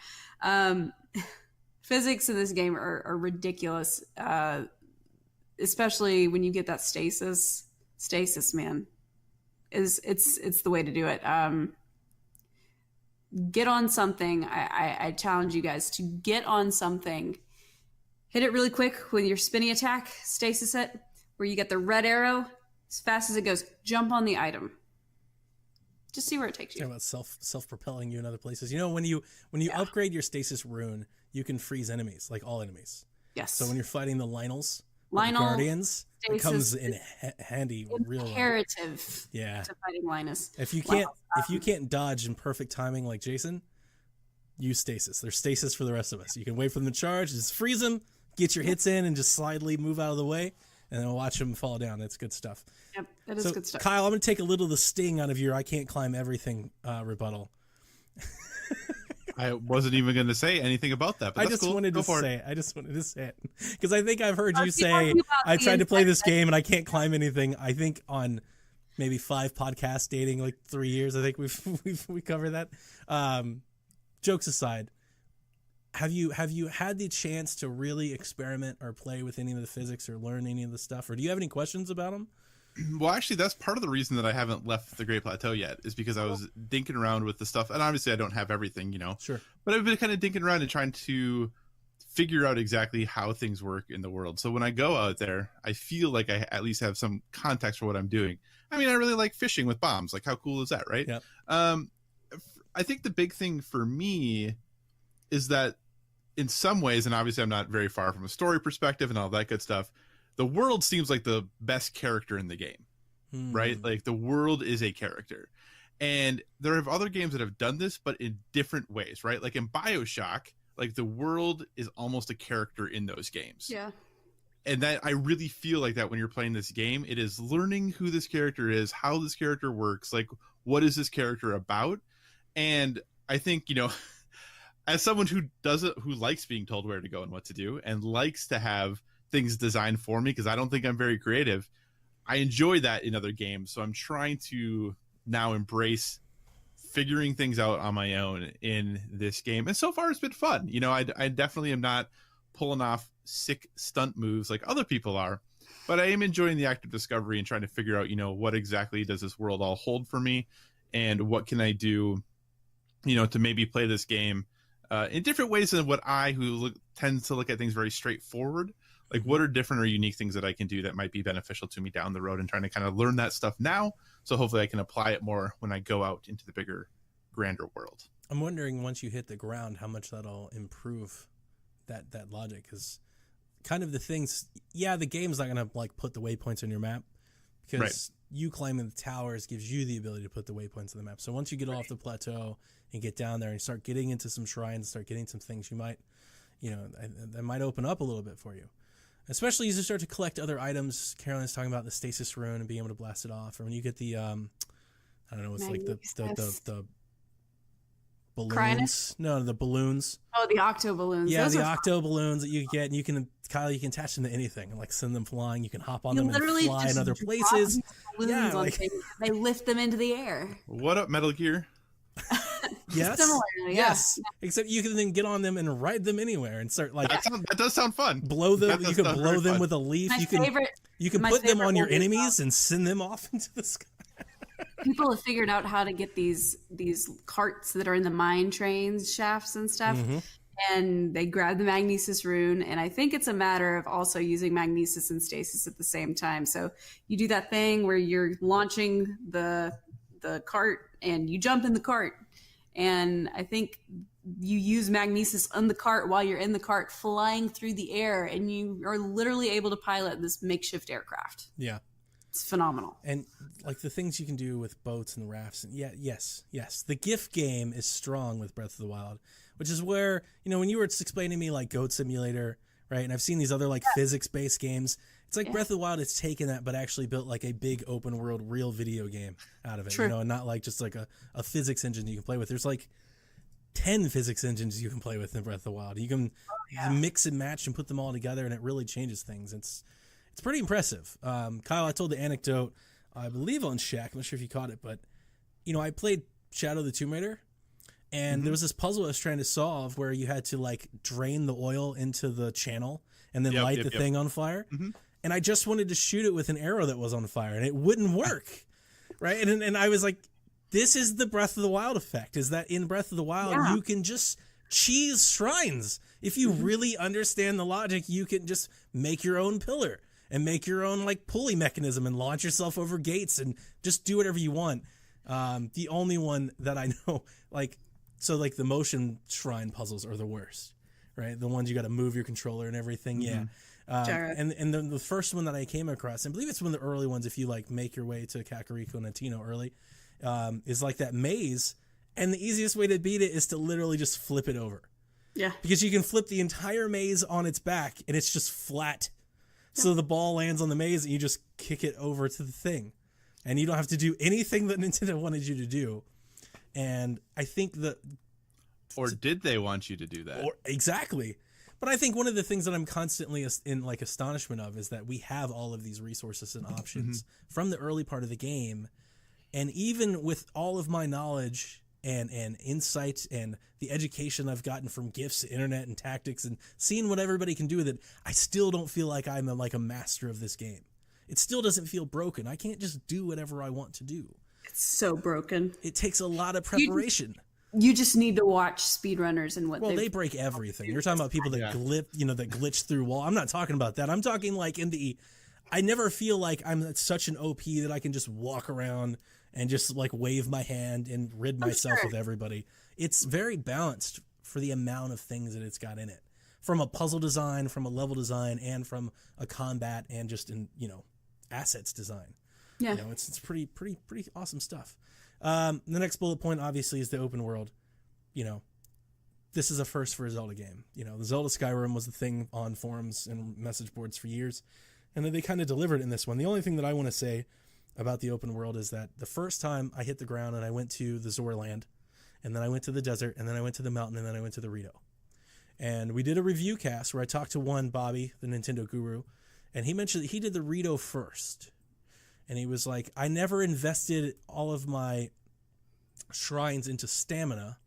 Physics in this game are ridiculous, especially when you get that stasis. Stasis, man, it's the way to do it. Get on something. I challenge you guys to get on something. Hit it really quick with your spinny attack. Stasis it, where you get the red arrow as fast as it goes. Jump on the item. Just see where it takes you. Talking about self-propelling you in other places. When you upgrade your stasis rune, you can freeze enemies, like all enemies. Yes. So when you're fighting the Lynels, the Guardians, it comes in handy real well. Imperative. Yeah. To fighting Linus. If you can't dodge in perfect timing like Jason, use stasis. There's stasis for the rest of us. You can wait for them to charge, just freeze them, get your hits in, and just slidely move out of the way, and then watch them fall down. That's good stuff. Yep, that is good stuff. Kyle, I'm going to take a little of the sting out of your I can't climb everything rebuttal. I wasn't even going to say anything about that, but I that's just cool. wanted to say it because I think I've heard you say I tried to inside play this game and I can't climb anything. I think on maybe 5 podcasts dating like 3 years, I think we covered that. Jokes aside, have you had the chance to really experiment or play with any of the physics or learn any of the stuff, or do you have any questions about them? Well, actually, that's part of the reason that I haven't left the Great Plateau yet, is because I was dinking around with the stuff. And obviously, I don't have everything, Sure. But I've been kind of dinking around and trying to figure out exactly how things work in the world. So when I go out there, I feel like I at least have some context for what I'm doing. I mean, I really like fishing with bombs. Like, how cool is that, right? Yep. I think the big thing for me is that in some ways, and obviously I'm not very far from a story perspective and all that good stuff, the world seems like the best character in the game, right? Like the world is a character. And there are other games that have done this, but in different ways, right? Like in BioShock, like the world is almost a character in those games. Yeah. And that I really feel like that when you're playing this game, it is learning who this character is, how this character works, like what is this character about? And I think, you know, as someone who likes being told where to go and what to do and likes to have things designed for me, because I don't think I'm very creative, I enjoy that in other games. So I'm trying to now embrace figuring things out on my own in this game. And so far it's been fun. You know, I definitely am not pulling off sick stunt moves like other people are, but I am enjoying the act of discovery and trying to figure out, you know, what exactly does this world all hold for me and what can I do, you know, to maybe play this game in different ways than what tends to look at things very straightforward. Like what are different or unique things that I can do that might be beneficial to me down the road, and trying to kind of learn that stuff now. So hopefully I can apply it more when I go out into the bigger, grander world. I'm wondering once you hit the ground, how much that'll improve that logic. Because kind of the things, the game's not going to like put the waypoints on your map, because you climbing the towers gives you the ability to put the waypoints on the map. So once you get off the plateau and get down there and start getting into some shrines, start getting some things, you might, you know, that might open up a little bit for you. Especially as you start to collect other items. Caroline's talking about the stasis rune and being able to blast it off. Or when you get the, I don't know, it's like the balloons. Crynus? No, the balloons. Oh, the octo balloons. Yeah, Those the are octo balloons that you get, and you can, Kyle, you can attach them to anything and like send them flying. You can hop on them and fly in other places. Yeah, like they lift them into the air. What up, Metal Gear? Yes. Similarly, yes. Except you can then get on them and ride them anywhere and start like that does sound fun. Blow them. You can blow them with a leaf. You can put them on your enemies and send them off into the sky. People have figured out how to get these carts that are in the mine trains shafts and stuff. Mm-hmm. And they grab the magnesis rune, and I think it's a matter of also using magnesis and stasis at the same time. So you do that thing where you're launching the cart and you jump in the cart, and I think you use magnesis on the cart while you're in the cart flying through the air, and you are literally able to pilot this makeshift aircraft. Yeah. It's phenomenal. And like the things you can do with boats and rafts. And yes. The GIF game is strong with Breath of the Wild, which is where, you know, when you were explaining to me like Goat Simulator, right? And I've seen these other like physics-based games. It's like Breath of the Wild has taken that, but actually built like a big open world, real video game out of it. True. You know, and not like just like a physics engine you can play with. There's like 10 physics engines you can play with in Breath of the Wild. You can mix and match and put them all together, and it really changes things. It's pretty impressive. Kyle, I told the anecdote, I believe on Shaq. I'm not sure if you caught it, but you know, I played Shadow of the Tomb Raider, and there was this puzzle I was trying to solve where you had to like drain the oil into the channel and then light the thing on fire. Mm-hmm. And I just wanted to shoot it with an arrow that was on fire, and it wouldn't work, right? And I was like, this is the Breath of the Wild effect, is that in Breath of the Wild, you can just cheese shrines. If you really understand the logic, you can just make your own pillar and make your own like pulley mechanism and launch yourself over gates and just do whatever you want. The only one that I know, like the motion shrine puzzles are the worst, right? The ones you got to move your controller and everything. Mm-hmm. Yeah. And then the first one that I came across, I believe it's one of the early ones, if you like make your way to Kakariko and Antino early, is like that maze. And the easiest way to beat it is to literally just flip it over. Yeah. Because you can flip the entire maze on its back and it's just flat. So the ball lands on the maze and you just kick it over to the thing. And you don't have to do anything that Nintendo wanted you to do. And I think that... Or did they want you to do that? Exactly. But I think one of the things that I'm constantly in like astonishment of is that we have all of these resources and options from the early part of the game. And even with all of my knowledge and insight and the education I've gotten from GIFs, internet, and tactics, and seeing what everybody can do with it, I still don't feel like I'm a master of this game. It still doesn't feel broken. I can't just do whatever I want to do. It's so broken. It takes a lot of preparation. You just need to watch speedrunners and what they break everything. You're talking about people that that glitch through wall. I'm not talking about that. I'm talking like I never feel like I'm such an OP that I can just walk around and just like wave my hand and rid myself of everybody. It's very balanced for the amount of things that it's got in it. From a puzzle design, from a level design, and from a combat and just in, assets design. Yeah. It's pretty awesome stuff. The next bullet point obviously is the open world. This is a first for a Zelda game. The Zelda Skyrim was the thing on forums and message boards for years, and then they kind of delivered in this one. The only thing that I want to say about the open world is that the first time I hit the ground and I went to the Zora Land, and then I went to the desert, and then I went to the mountain, and then I went to the Rito. And we did a review cast where I talked to Bobby, the Nintendo guru, and he mentioned that he did the Rito first. And he was like, I never invested all of my shrines into stamina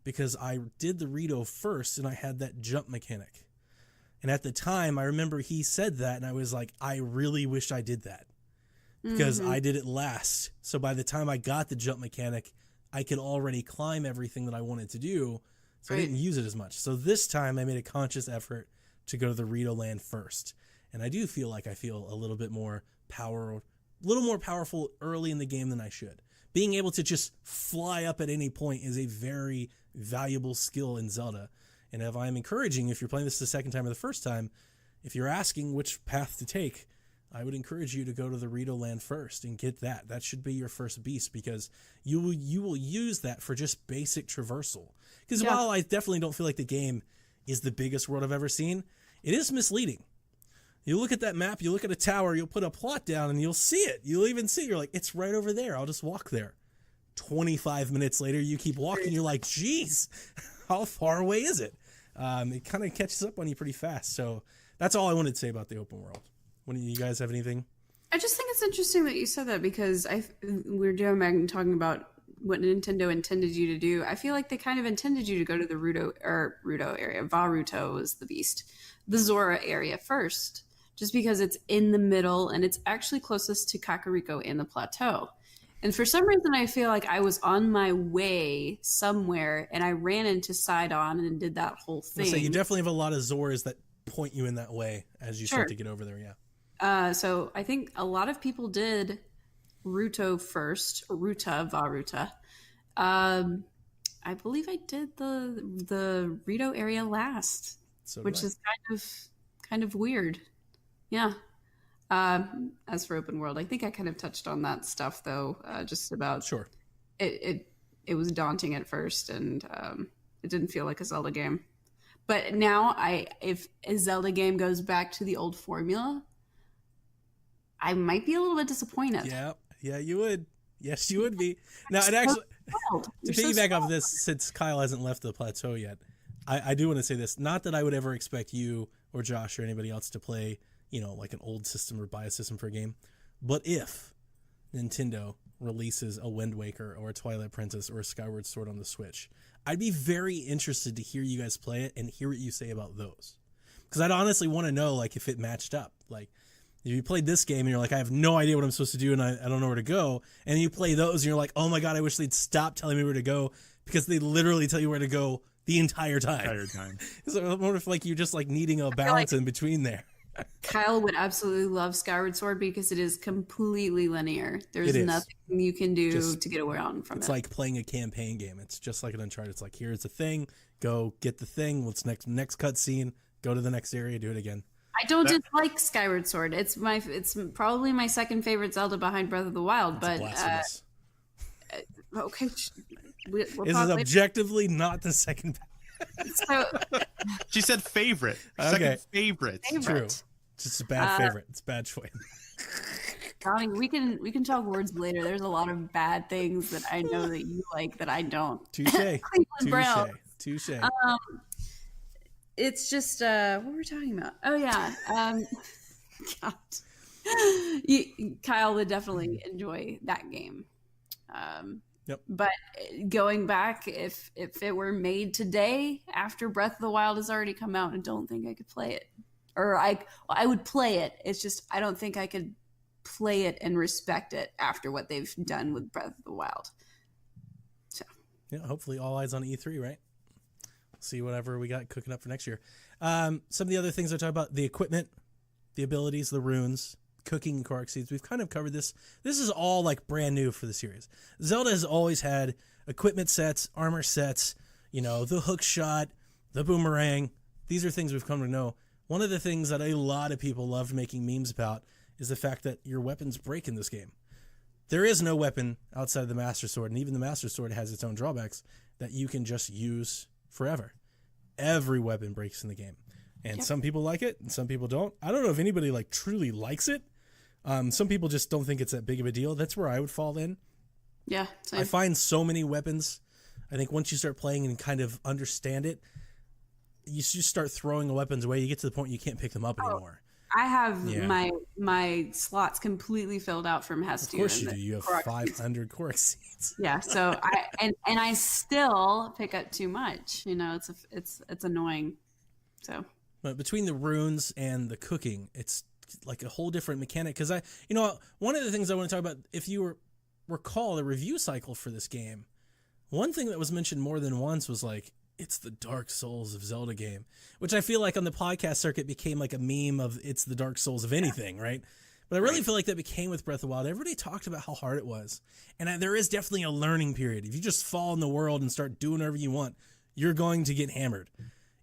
because I did the Rito first and I had that jump mechanic. And at the time, I remember he said that, and I was like, I really wish I did that because I did it last. So by the time I got the jump mechanic, I could already climb everything that I wanted to do. So I didn't use it as much. So this time I made a conscious effort to go to the Rito Land first. And I do feel like I feel a little bit more powerful early in the game than I should. Being able to just fly up at any point is a very valuable skill in Zelda. And if I'm encouraging, if you're playing this the second time or the first time, if you're asking which path to take, I would encourage you to go to the Rito Land first and get that. That should be your first beast because you will use that for just basic traversal. Because while I definitely don't feel like the game is the biggest world I've ever seen, it is misleading. You look at that map, you look at a tower, you'll put a plot down and you'll see it. You'll even see it. You're like, it's right over there. I'll just walk there. 25 minutes later, you keep walking. You're like, geez, how far away is it? It kind of catches up on you pretty fast. So that's all I wanted to say about the open world. When do you guys have anything? I just think it's interesting that you said that because we're doing back and talking about what Nintendo intended you to do. I feel like they kind of intended you to go to the Ruto area. Varuto is the beast. The Zora area first. Just because it's in the middle and it's actually closest to Kakariko and the plateau. And for some reason, I feel like I was on my way somewhere and I ran into Sidon and did that whole thing. So you definitely have a lot of Zoras that point you in that way as you start to get over there, yeah. So I think a lot of people did Ruto first, Varuta. I believe I did the Rito area last, which is kind of weird. Yeah. As for open world, I think I kind of touched on that stuff though, just about it was daunting at first and it didn't feel like a Zelda game. But now if a Zelda game goes back to the old formula, I might be a little bit disappointed. Yeah, you would. Yes, you would be. Now, it actually to piggyback off of this, since Kyle hasn't left the plateau yet, I do want to say this. Not that I would ever expect you or Josh or anybody else to play, like an old system or buy a system for a game. But if Nintendo releases a Wind Waker or a Twilight Princess or a Skyward Sword on the Switch, I'd be very interested to hear you guys play it and hear what you say about those. Because I'd honestly want to know, if it matched up. If you played this game and you're like, I have no idea what I'm supposed to do and I don't know where to go, and you play those and you're like, oh my god, I wish they'd stop telling me where to go because they literally tell you where to go the entire time. So I wonder if you're just needing a balance in between there. Kyle would absolutely love Skyward Sword because it is completely linear. There's nothing you can do to get around from it. It's like playing a campaign game. It's just like an Uncharted. It's like, here's the thing, go get the thing. What's next cutscene? Go to the next area, do it again. I don't dislike Skyward Sword. It's probably my second favorite Zelda behind Breath of the Wild. But okay, is it objectively not the second? So she said favorite. Second favorite. True. Just a bad favorite. It's a bad choice. Donnie, we can talk words later. There's a lot of bad things that I know that you like that I don't. Touche. It's just what were we talking about? Oh yeah. God. Kyle would definitely enjoy that game. Yep. But going back, if it were made today after Breath of the Wild has already come out, I don't think I could play it. Or I would play it. It's just I don't think I could play it and respect it after what they've done with Breath of the Wild. So Yeah, hopefully all eyes on E3, right? See whatever we got cooking up for next year. Some of the other things I talk about, the equipment, the abilities, the runes, cooking Korok seeds. We've kind of covered this. This is all like brand new for the series. Zelda has always had equipment sets, armor sets, the hook shot, the boomerang. These are things we've come to know. One of the things that a lot of people loved making memes about is the fact that your weapons break in this game. There is no weapon outside of the Master Sword, and even the Master Sword has its own drawbacks that you can just use forever. Every weapon breaks in the game. And some people like it, and some people don't. I don't know if anybody like truly likes it. Some people just don't think it's that big of a deal. That's where I would fall in. Yeah, same. I find so many weapons. I think once you start playing and kind of understand it, you just start throwing the weapons away. You get to the point you can't pick them up anymore. I have my slots completely filled out from Hestu. Of course you do. You have 500 Korok seeds. Yeah, so I still pick up too much. It's annoying. So, but between the runes and the cooking, it's like a whole different mechanic. Because one of the things I want to talk about, if you recall the review cycle for this game, one thing that was mentioned more than once was like, it's the Dark Souls of Zelda game, which I feel like on the podcast circuit became like a meme of it's the Dark Souls of anything, right? But I really feel like that became with Breath of the Wild. Everybody talked about how hard it was. And there is definitely a learning period. If you just fall in the world and start doing whatever you want, you're going to get hammered.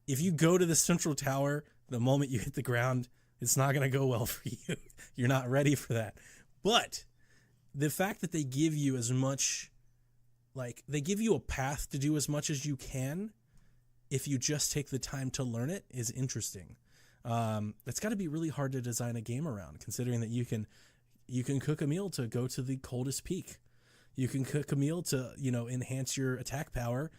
If you go to the central tower, the moment you hit the ground, it's not going to go well for you. You're not ready for that. But the fact that they give you as much, like they give you a path to do as much as you can, if you just take the time to learn it, is interesting. It's got to be really hard to design a game around, considering that you can cook a meal to go to the coldest peak. You can cook a meal to, enhance your attack power.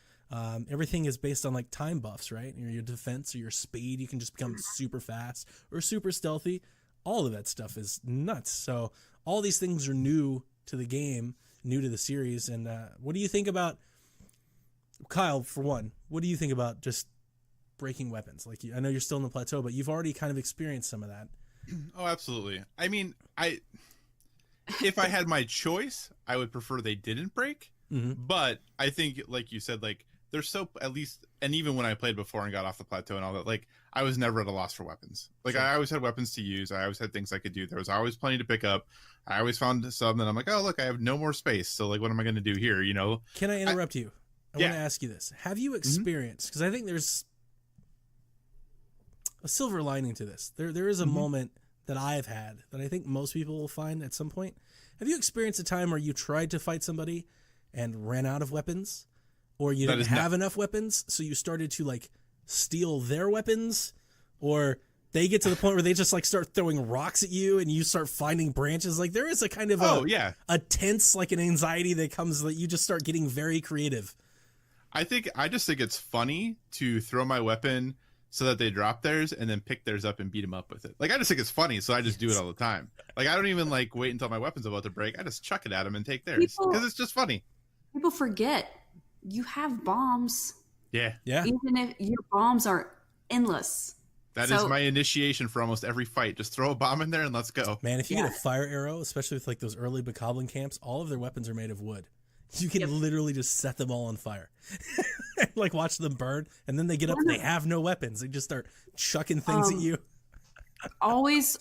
Everything is based on like time buffs, right? Your defense or your speed, you can just become super fast or super stealthy. All of that stuff is nuts. So all these things are new to the game, new to the series. And what do you think about, Kyle, for one, what do you think about just breaking weapons? Like, I know you're still in the plateau, but you've already kind of experienced some of that. Oh, absolutely. I mean, if I had my choice, I would prefer they didn't break. Mm-hmm. But I think, like you said, like they're so, at least, and even when I played before and got off the plateau and all that, like I was never at a loss for weapons. Like I always had weapons to use. I always had things I could do. There was always plenty to pick up. I always found some that I'm like, oh, look, I have no more space. So like, what am I going to do here? Can I interrupt you? I want to ask you this. Have you experienced, because I think there's a silver lining to this. There is a moment that I've had that I think most people will find at some point. Have you experienced a time where you tried to fight somebody and ran out of weapons, or you didn't have enough weapons, so you started to like steal their weapons, or they get to the point where they just like start throwing rocks at you and you start finding branches? Like there is a kind of a tense, like an anxiety that comes that you just start getting very creative. I just think it's funny to throw my weapon so that they drop theirs and then pick theirs up and beat them up with it. Like, I just think it's funny, so I just do it all the time. Like, I don't even like wait until my weapon's about to break. I just chuck it at them and take theirs because it's just funny. People forget you have bombs. Yeah. Even if your bombs are endless. That is my initiation for almost every fight. Just throw a bomb in there and let's go. Man, if you get a fire arrow, especially with like those early bokoblin camps, all of their weapons are made of wood. You can literally just set them all on fire. Like watch them burn, and then they get up and they have no weapons. They just start chucking things at you. Always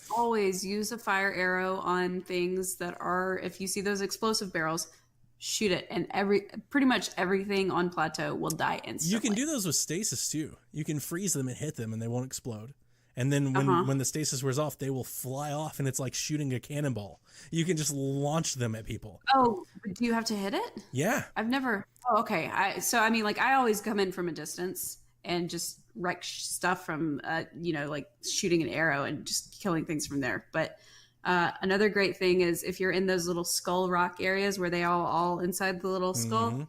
use a fire arrow on things that are, if you see those explosive barrels, shoot it, and pretty much everything on plateau will die instantly. You can do those with stasis too. You can freeze them and hit them, and they won't explode. And then when the stasis wears off, they will fly off, and it's like shooting a cannonball. You can just launch them at people. Oh, do you have to hit it? Yeah. I've never. Oh, okay. I always come in from a distance and just wreck stuff from, like shooting an arrow and just killing things from there. But another great thing is if you're in those little skull rock areas where they all inside the little skull,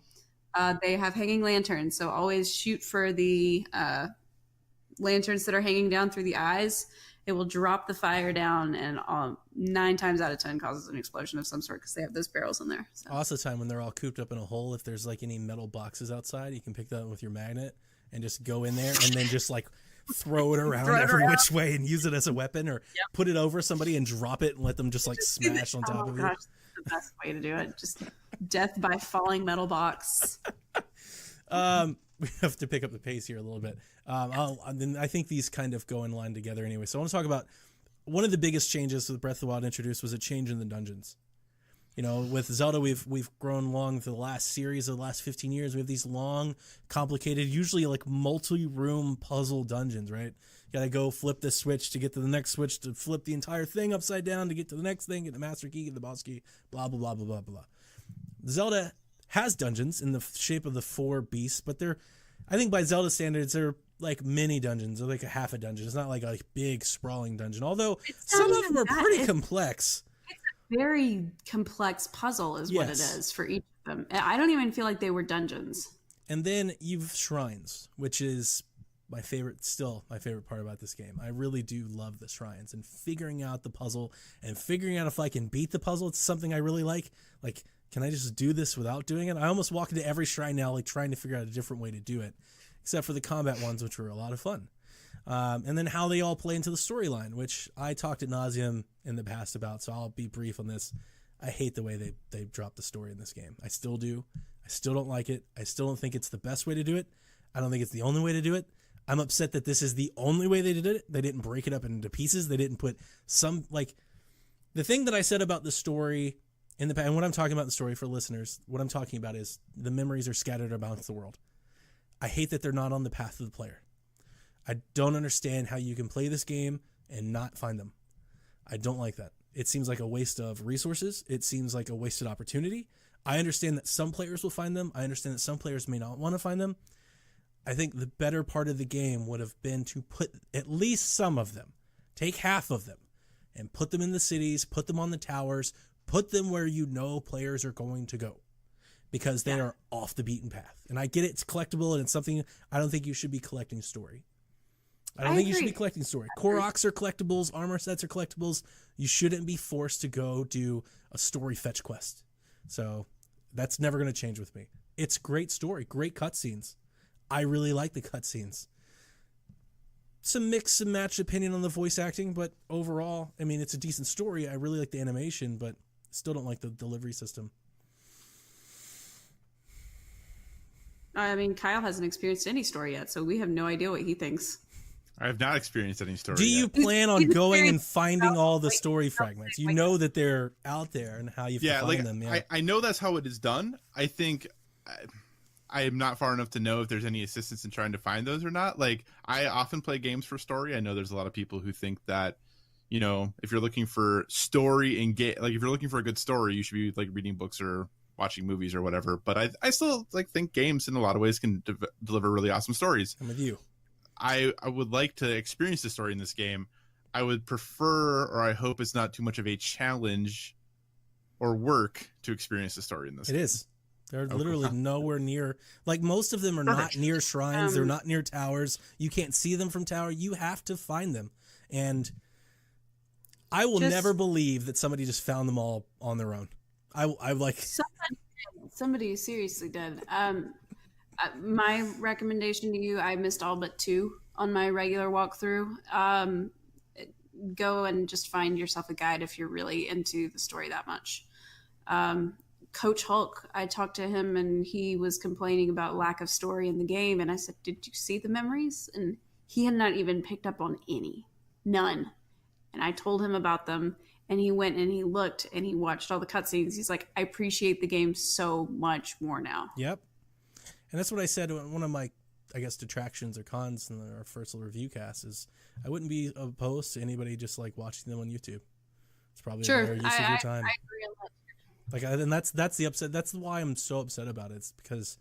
they have hanging lanterns. So always shoot for the lanterns that are hanging down through the eyes. It will drop the fire down, and 9 times out of 10 causes an explosion of some sort because they have those barrels in there. So. Also, time when they're all cooped up in a hole, if there's like any metal boxes outside, you can pick that up with your magnet and just go in there and then just like throw it around every which way and use it as a weapon, or put it over somebody and drop it and let them just like smash on top of you. That's the best way to do it. Just death by falling metal box. We have to pick up the pace here a little bit. I think these kind of go in line together anyway. So I want to talk about one of the biggest changes that Breath of the Wild introduced was a change in the dungeons. You know, with Zelda, we've grown along the last series of the last 15 years. We have these long, complicated, usually like multi-room puzzle dungeons, right? You gotta go flip this switch to get to the next switch, to flip the entire thing upside down to get to the next thing, get the master key, get the boss key, blah, blah, blah, blah, blah, blah. Zelda has dungeons in the shape of the 4 beasts, but I think by Zelda standards, they're like mini dungeons, or like a half a dungeon. It's not like a big sprawling dungeon, although some of them are pretty complex. Very complex puzzle is what it is for each of them. I don't even feel like they were dungeons. And then you've shrines, which is my favorite part about this game. I really do love the shrines and figuring out the puzzle and figuring out if I can beat the puzzle. It's something I really like. Like, can I just do this without doing it? I almost walk into every shrine now, like trying to figure out a different way to do it, except for the combat ones, which were a lot of fun. And then how they all play into the storyline, which I talked ad nauseum in the past about, so I'll be brief on this. I hate the way they dropped the story in this game. I still do. I still don't like it. I still don't think it's the best way to do it. I don't think it's the only way to do it. I'm upset that this is the only way they did it. They didn't break it up into pieces. They didn't put some, like, the thing that I said about the story in the past, and what I'm talking about in the story for listeners, what I'm talking about is the memories are scattered about the world. I hate that they're not on the path of the player. I don't understand how you can play this game and not find them. I don't like that. It seems like a waste of resources. It seems like a wasted opportunity. I understand that some players will find them. I understand that some players may not want to find them. I think the better part of the game would have been to put at least some of them, take half of them, and put them in the cities, put them on the towers, put them where you know players are going to go, because they are off the beaten path. And I get it's collectible, and it's something I don't think you should be collecting story. I don't think you should be collecting story. Koroks are collectibles. Armor sets are collectibles. You shouldn't be forced to go do a story fetch quest. So that's never going to change with me. It's great story, great cutscenes. I really like the cutscenes. Some mix and match opinion on the voice acting, but overall, I mean, it's a decent story. I really like the animation, but still don't like the delivery system. I mean, Kyle hasn't experienced any story yet, so we have no idea what he thinks. I have not experienced any story Do you yet. plan on going and finding all the story fragments? You know that they're out there and how you find them. Yeah, I know that's how it is done. I think I am not far enough to know if there's any assistance in trying to find those or not. Like, I often play games for story. I know there's a lot of people who think that, you know, if you're looking for story and like if you're looking for a good story, you should be like reading books or watching movies or whatever. But I still like think games in a lot of ways can deliver really awesome stories. I'm with you. I would like to experience the story in this game. I would prefer, or I hope it's not too much of a challenge or work to experience the story in this game. It is. They're literally nowhere near. Like, most of them are not near shrines. They're not near towers. You can't see them from tower. You have to find them. And I will never believe that somebody just found them all on their own. I like somebody seriously did. My recommendation to you, I missed all but 2 on my regular walkthrough. Go and just find yourself a guide if you're really into the story that much. Coach Hulk, I talked to him and he was complaining about lack of story in the game. And I said, did you see the memories? And he had not even picked up on any. None. And I told him about them. And he went and he looked and he watched all the cutscenes. He's like, I appreciate the game so much more now. Yep. And that's what I said. One of my, I guess, detractions or cons in our first review cast is I wouldn't be opposed to anybody just like watching them on YouTube. It's probably a better use of your time. I agree on that. Like, and that's the upset. That's why I'm so upset about it. It's because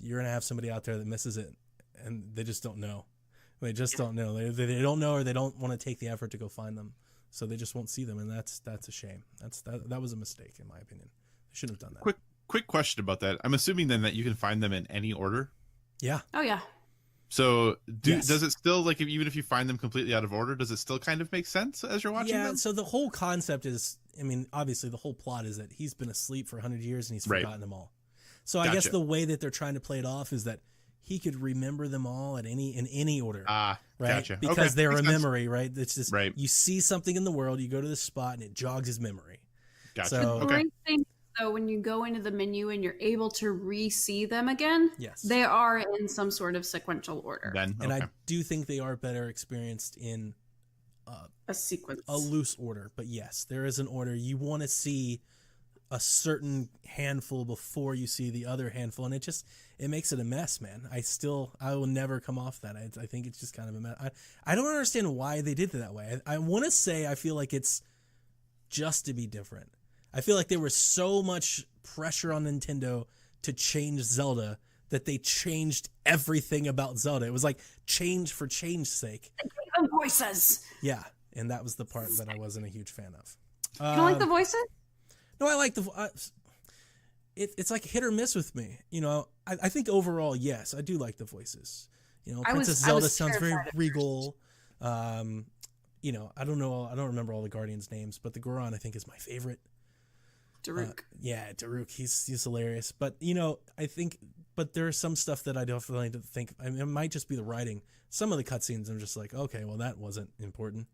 you're gonna have somebody out there that misses it, and they just don't know. They just don't know. They don't know, or they don't want to take the effort to go find them, so they just won't see them, and that's a shame. That was a mistake in my opinion. They shouldn't have done that. Quick question about that. I'm assuming then that you can find them in any order. Yeah. Oh yeah. So does it still, like, even if you find them completely out of order, does it still kind of make sense as you're watching them? Yeah, so the whole concept is, I mean, obviously the whole plot is that he's been asleep for 100 years and he's forgotten them all. So I guess the way that they're trying to play it off is that he could remember them all in any order. Right? Gotcha. Because they're Makes a sense. memory, right? It's just, you see something in the world, you go to this spot and it jogs his memory. Gotcha. So, The great thing though, when you go into the menu and you're able to re-see them again, Yes. they are in some sort of sequential order. Then, And okay. I do think they are better experienced in A sequence. a loose order. But yes, there is an order. You want to see a certain handful before you see the other handful, and it makes it a mess, man. I will never come off that. I think it's just kind of a mess. I don't understand why they did it that way. I want to say I feel like it's just to be different. I feel like there was so much pressure on Nintendo to change Zelda that they changed everything about Zelda. It was like change for change's sake. The voices. Yeah, and that was the part that I wasn't a huge fan of. You don't like the voices? No, I like it's like hit or miss with me. You know, I think overall, yes, I do like the voices. You know, Princess Zelda sounds very regal. You know, I don't remember all the Guardians' names, but the Goron I think is my favorite. Daruk. Yeah, Daruk, he's hilarious. But you know, but there's some stuff that I definitely think. I mean, it might just be the writing. Some of the cutscenes, I'm just like, okay, well, that wasn't important.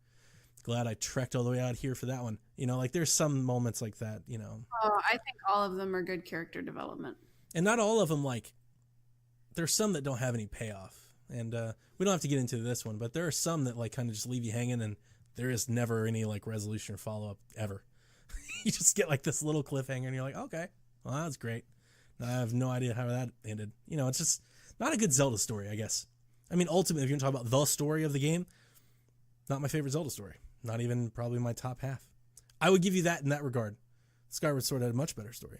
Glad I trekked all the way out here for that one. You know, like there's some moments like that. You know, I think all of them are good character development, and not all of them. Like, there's some that don't have any payoff, and we don't have to get into this one, but there are some that like kind of just leave you hanging, and there is never any like resolution or follow up ever. You just get like this little cliffhanger, and you're like, okay, well, that's great. I have no idea how that ended. You know, it's just not a good Zelda story, I guess. I mean, ultimately, if you're going to talk about the story of the game, not my favorite Zelda story. Not even probably my top half. I would give you that in that regard. Skyward Sword had a much better story.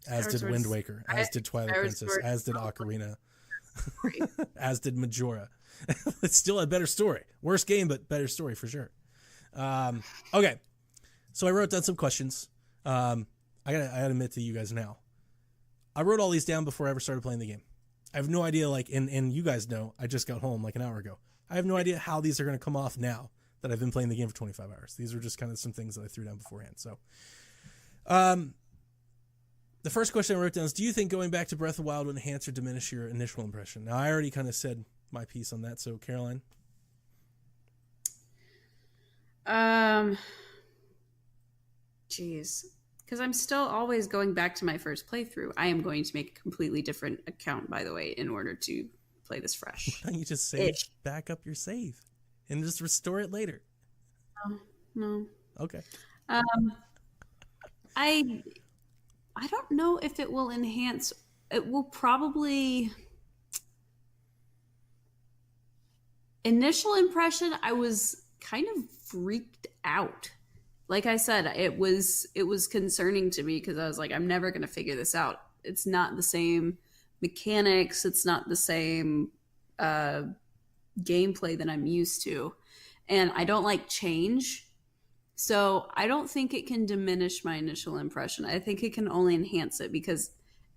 As did Wind Waker. As did Twilight Princess. As did Ocarina. As did Majora. It's still a better story. Worst game, but better story for sure. Okay. So I wrote down some questions. I gotta admit to you guys now. I wrote all these down before I ever started playing the game. I have no idea, like, and you guys know, I just got home like an hour ago. I have no idea how these are going to come off now that I've been playing the game for 25 hours. These were just kind of some things that I threw down beforehand. So, the first question I wrote down is, do you think going back to Breath of the Wild would enhance or diminish your initial impression? Now, I already kind of said my piece on that. So, Caroline? Jeez. Because I'm still always going back to my first playthrough. I am going to make a completely different account, by the way, in order to play this fresh. Why don't you just save, back up your save and just restore it later? No. Okay. I don't know if it will enhance. It will probably. Initial impression, I was kind of freaked out. Like I said, it was concerning to me because I was like, I'm never going to figure this out. It's not the same mechanics. It's not the same gameplay that I'm used to. And I don't like change. So I don't think it can diminish my initial impression. I think it can only enhance it because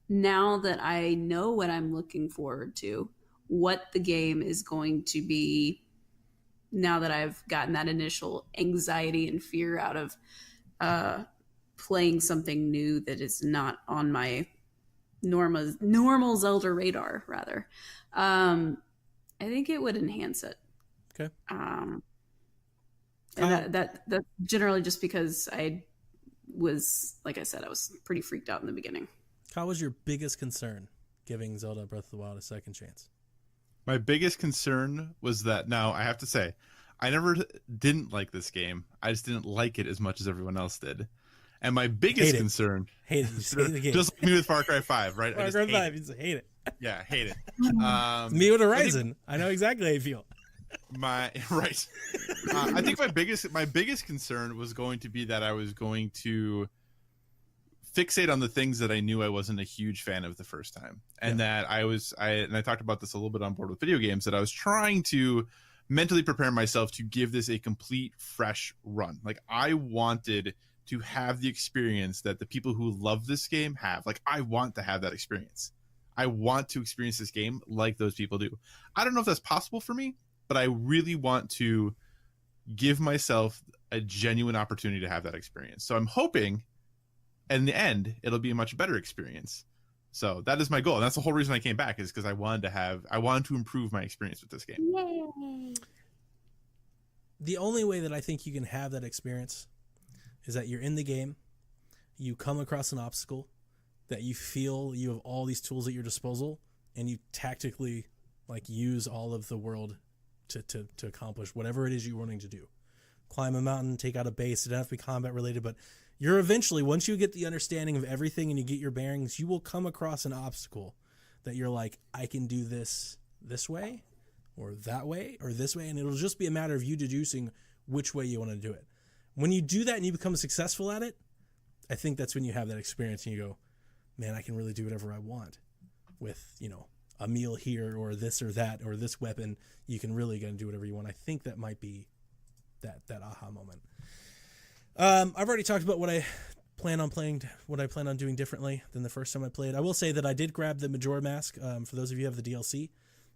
now that I know what I'm looking forward to, what the game is going to be, now that I've gotten that initial anxiety and fear out of playing something new that is not on my normal Zelda radar, rather, I think it would enhance it. Okay. And that generally just because I was, like I said, I was pretty freaked out in the beginning. How was your biggest concern giving Zelda Breath of the Wild a second chance? My biggest concern was that, now I have to say, I never didn't like this game. I just didn't like it as much as everyone else did. And my biggest concern... Hate it. Just hate the game. Just like me with Far Cry 5, right? Far Cry 5, you just hate it. Yeah, hate it. Me with Horizon. I know exactly how you feel. I think my biggest concern was going to be that I was going to fixate on the things that I knew I wasn't a huge fan of the first time, and that I talked about this a little bit on Board with Video Games, that I was trying to mentally prepare myself to give this a complete fresh run. Like, I wanted to have the experience that the people who love this game have. Like, I want to have that experience. I want to experience this game like those people do. I don't know if that's possible for me, but I really want to give myself a genuine opportunity to have that experience. So I'm hoping in the end, it'll be a much better experience. So that is my goal. And that's the whole reason I came back, is because I wanted to improve my experience with this game. Yay. The only way that I think you can have that experience is that you're in the game, you come across an obstacle that you feel you have all these tools at your disposal, and you tactically like use all of the world to accomplish whatever it is you're wanting to do. Climb a mountain, take out a base. It doesn't have to be combat related, but you're eventually, once you get the understanding of everything and you get your bearings, you will come across an obstacle that you're like, I can do this way or that way or this way, and it'll just be a matter of you deducing which way you want to do it. When you do that and you become successful at it, I think that's when you have that experience and you go, man, I can really do whatever I want with, you know, a meal here or this or that or this weapon. You can really go and do whatever you want. I think that might be that aha moment. I've already talked about what I plan on doing differently than the first time I played. I will say that I did grab the Majora Mask. For those of you who have the DLC,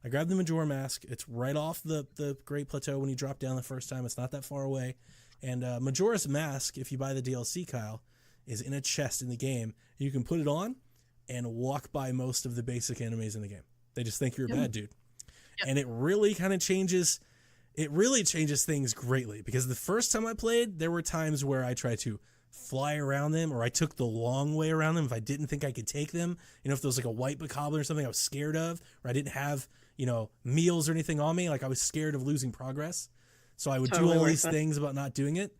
I grabbed the Majora Mask. It's right off the Great Plateau when you drop down the first time. It's not that far away. And Majora's Mask, if you buy the DLC, Kyle, is in a chest in the game. You can put it on and walk by most of the basic enemies in the game. They just think you're a bad dude. Yep. And it really kind of changes things greatly, because the first time I played, there were times where I tried to fly around them, or I took the long way around them if I didn't think I could take them. You know, if there was like a white bokoblin or something I was scared of, or I didn't have, you know, meals or anything on me, like I was scared of losing progress. So I would do all these things about not doing it.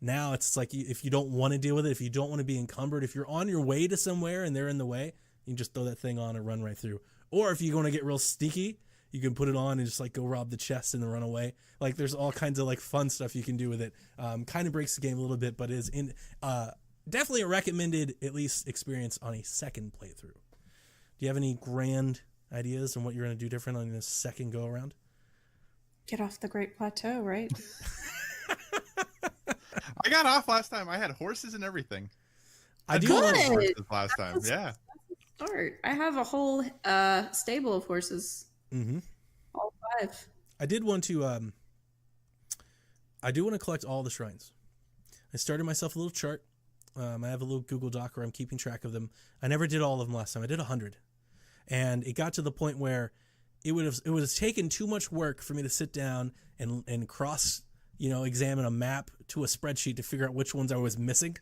Now it's like, if you don't want to deal with it, if you don't want to be encumbered, if you're on your way to somewhere and they're in the way, you can just throw that thing on and run right through. Or if you want to get real sneaky, you can put it on and just like go rob the chest and then run away. Like there's all kinds of like fun stuff you can do with it. Kind of breaks the game a little bit, but is definitely a recommended at least experience on a second playthrough. Do you have any grand ideas on what you're going to do different on this second go around? Get off the Great Plateau, right? I got off last time. I had horses and everything. I do love horses last time. Yeah. Start. I have a whole stable of horses. Mm-hmm. All 5. I do want to collect all the shrines. I started myself a little chart. I have a little Google Doc where I'm keeping track of them. I never did all of them last time. I did 100, and it got to the point where it would have taken too much work for me to sit down and cross, examine a map to a spreadsheet to figure out which ones I was missing.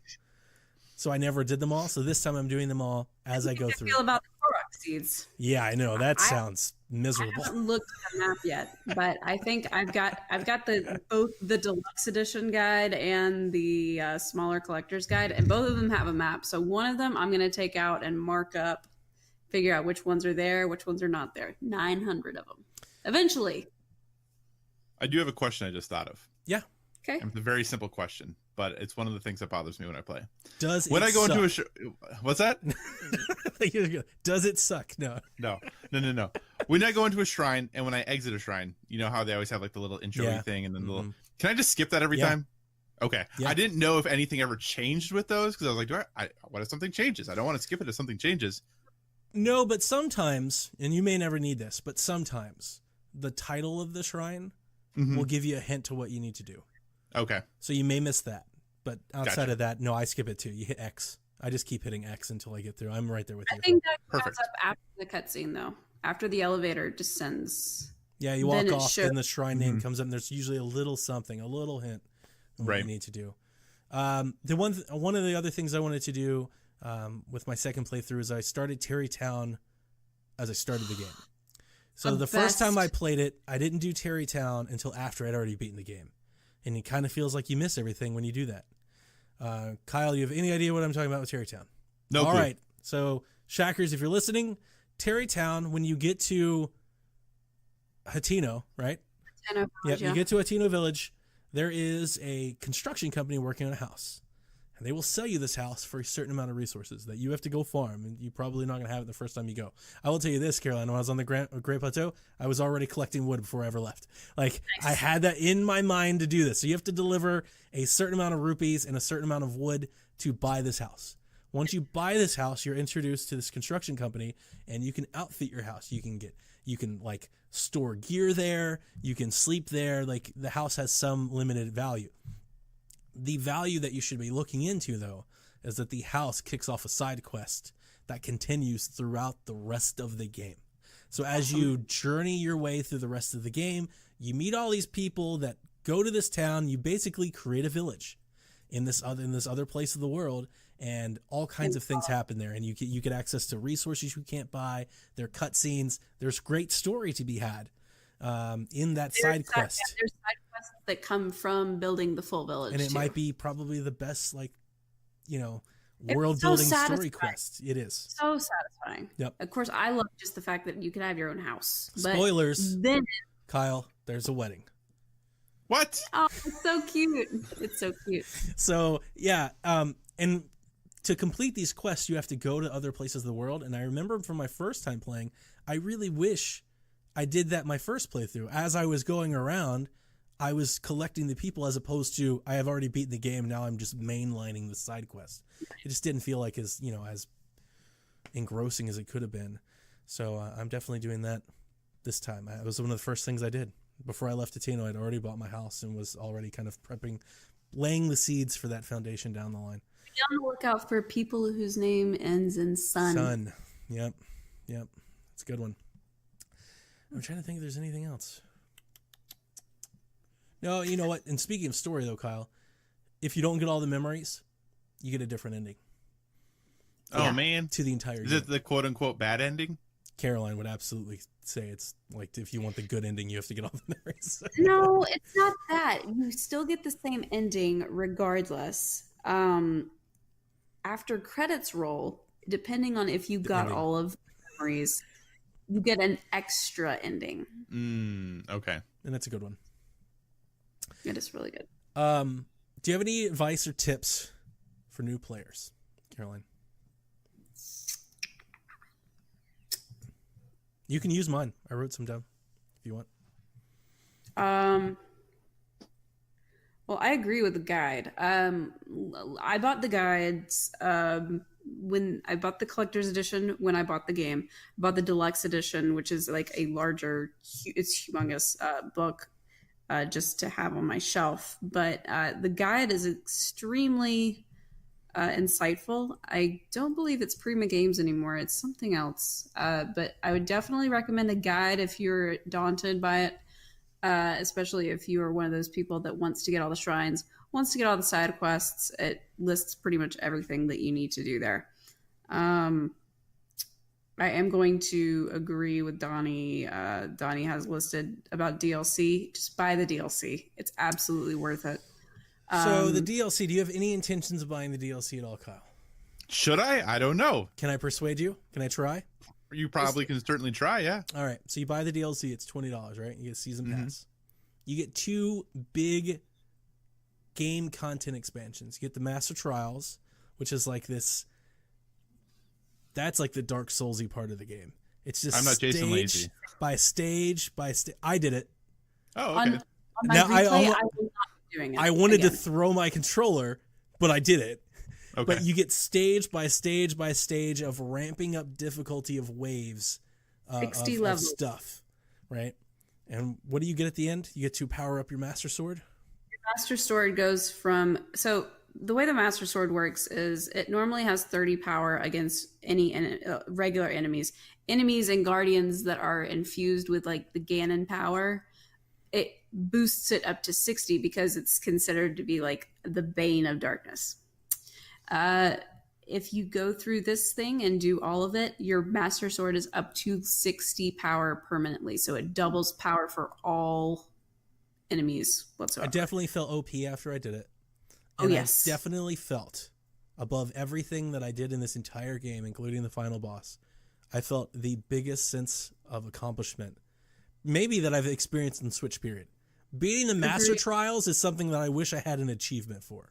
So I never did them all. So this time I'm doing them all as I go through. Feel about the Korok seeds. Yeah, I know that sounds miserable. I haven't looked at the map yet, but I think I've got both the deluxe edition guide and the smaller collector's guide, and both of them have a map. So one of them I'm going to take out and mark up, figure out which ones are there, which ones are not there. 900 of them. Eventually. I do have a question I just thought of. Yeah. Okay. It's a very simple question, but it's one of the things that bothers me when I play. When I go into what's that? Does it suck? No. When I go into a shrine and when I exit a shrine, you know how they always have like the little intro thing and then the little. Can I just skip that every time? Okay. Yeah. I didn't know if anything ever changed with those because I was like, what if something changes? I don't want to skip it if something changes. No, but sometimes, and you may never need this, but sometimes the title of the shrine will give you a hint to what you need to do. Okay. So you may miss that. But outside of that, no, I skip it too. You hit X. I just keep hitting X until I get through. I'm right there with you. I think that comes up after the cutscene, though. After the elevator descends. Yeah, you walk off, and the shrine name comes up, and there's usually a little something, a little hint on what you need to do. One of the other things I wanted to do with my second playthrough is I started Terry Town as I started the game. So the first time I played it, I didn't do Terry Town until after I'd already beaten the game. And it kind of feels like you miss everything when you do that. Kyle, you have any idea what I'm talking about with Terry Town? No clue. All right. So, Shackers, if you're listening, Terry Town, when you get to Hateno, right? You get to Hateno Village, there is a construction company working on a house. And they will sell you this house for a certain amount of resources that you have to go farm, and you're probably not going to have it the first time you go. I will tell you this, Caroline, when I was on the Great Plateau, I was already collecting wood before I ever left. Like, nice. I had that in my mind to do this. So you have to deliver a certain amount of rupees and a certain amount of wood to buy this house. Once you buy this house, you're introduced to this construction company, and you can outfit your house. You can like store gear there. You can sleep there. Like, the house has some limited value. The value that you should be looking into, though, is that the house kicks off a side quest that continues throughout the rest of the game. So as you journey your way through the rest of the game, you meet all these people that go to this town. You basically create a village. in this other place of the world, and all kinds of things happen there, and you get access to resources you can't buy. There are cutscenes. There's great story to be had in that side quest. There's side quests that come from building the full village, and it too. might be probably the best, like, It's world so building story satisfying. quest. It is. So satisfying. Yep. Of course, I love just the fact that you can have your own house. But Spoilers. then, Kyle, there's a wedding. What? oh, it's so cute. It's so cute. So yeah, and to complete these quests, you have to go to other places of the world. And I remember from my first time playing, I really wish I did that my first playthrough. As I was going around, I was collecting the people as opposed to I have already beaten the game. Now I'm just mainlining the side quest. It just didn't feel like as engrossing as it could have been. So I'm definitely doing that this time. It was one of the first things I did. Before I left Tatino, I'd already bought my house and was already kind of laying the seeds for that foundation down the line. Be on the lookout for people whose name ends in Sun. Sun. Yep. It's a good one. I'm trying to think if there's anything else. No, you know what? And speaking of story, though, Kyle, if you don't get all the memories, you get a different ending. Oh, man. To the entire Is game. it the quote-unquote bad ending? Caroline would absolutely say it's like if you want the good ending, you have to get all the memories. No, it's not that. You still get the same ending regardless. After credits roll, depending on if you got ending. all of the memories, you get an extra ending. Okay. And that's a good one. It is really good. Do you have any advice or tips for new players, Caroline? You can use mine. I wrote some down if you want. Well, I agree with the guide. I bought the guides when I bought the collector's edition. When I bought the game, I bought the deluxe edition, which is like a larger, it's humongous book, just to have on my shelf. But the guide is extremely insightful. I don't believe it's Prima Games anymore. It's something else. But I would definitely recommend a guide if you're daunted by it. Especially if you are one of those people that wants to get all the shrines, wants to get all the side quests. It lists pretty much everything that you need to do there. I am going to agree with Donnie. Donnie has listed about DLC. Just buy the DLC. It's absolutely worth it. So the DLC, do you have any intentions of buying the DLC at all, Kyle? Should I? I don't know. Can I persuade you? Can I try? You probably can certainly try, yeah. All right. So you buy the DLC. It's $20, right? You get season pass. You get 2 big game content expansions. You get the Master Trials, which is like this. That's like the Dark Soulsy part of the game. It's just I'm not Jason Lazy. by stage by stage. I did it. Oh, okay. On my Now, replay, I will not be doing it. I wanted again. to throw my controller, but I did it. Okay. But you get stage by stage by stage of ramping up difficulty of waves 60 of levels. stuff, right? And what do you get at the end? You get to power up your Master Sword? Your Master Sword goes from... So the way the Master Sword works is it normally has 30 power against any regular enemies. Enemies and guardians that are infused with like the Ganon power, it boosts it up to 60 because it's considered to be like the bane of darkness. If you go through this thing and do all of it, your Master Sword is up to 60 power permanently. So it doubles power for all enemies whatsoever. I definitely felt OP after I did it. Oh, And yes. I definitely felt above everything that I did in this entire game, including the final boss, I felt the biggest sense of accomplishment, maybe that I've experienced in Switch period. Beating the Master Agreed. Trials is something that I wish I had an achievement for.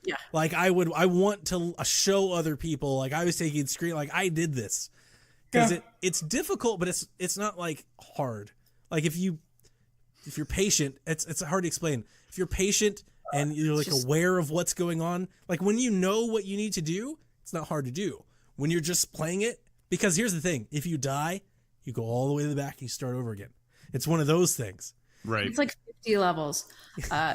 Yeah. Like I want to show other people, like I was taking screen, like I did this. Because it's difficult, but it's not like hard. Like if you're patient, it's hard to explain. If you're patient and you're like aware of what's going on, like when you know what you need to do, it's not hard to do. When you're just playing it, because here's the thing, if you die, you go all the way to the back and you start over again. It's one of those things. Right. It's like 50 levels.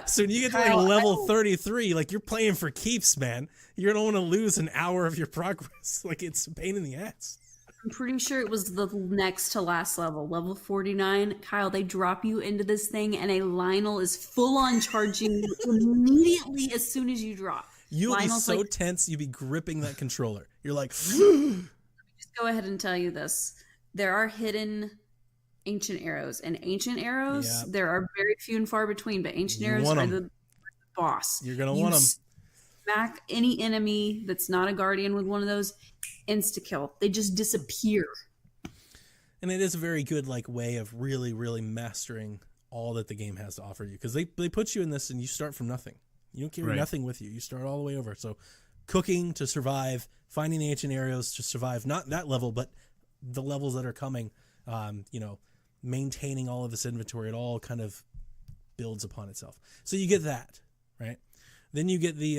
So when you get to like Kyle, level 33, like you're playing for keeps, man. You don't want to lose an hour of your progress. Like it's a pain in the ass. I'm pretty sure it was the next to last level, level 49. Kyle, they drop you into this thing, and a Lionel is full on charging you immediately as soon as you drop. You'll Lionel's be so like, tense, you'll be gripping that controller. You're like, just go ahead and tell you this. There are hidden ancient arrows, and ancient arrows, there are very few and far between, but ancient arrows are the boss. You're going to want them. Smack any enemy that's not a guardian with one of those, insta-kill. They just disappear. And it is a very good way of really, really mastering all that the game has to offer you. Because they put you in this and you start from nothing. You don't carry nothing with you. You start all the way over. So cooking to survive, finding the ancient arrows to survive, not that level, but the levels that are coming, maintaining all of this inventory, it all kind of builds upon itself. So you get that, right? Then you get the,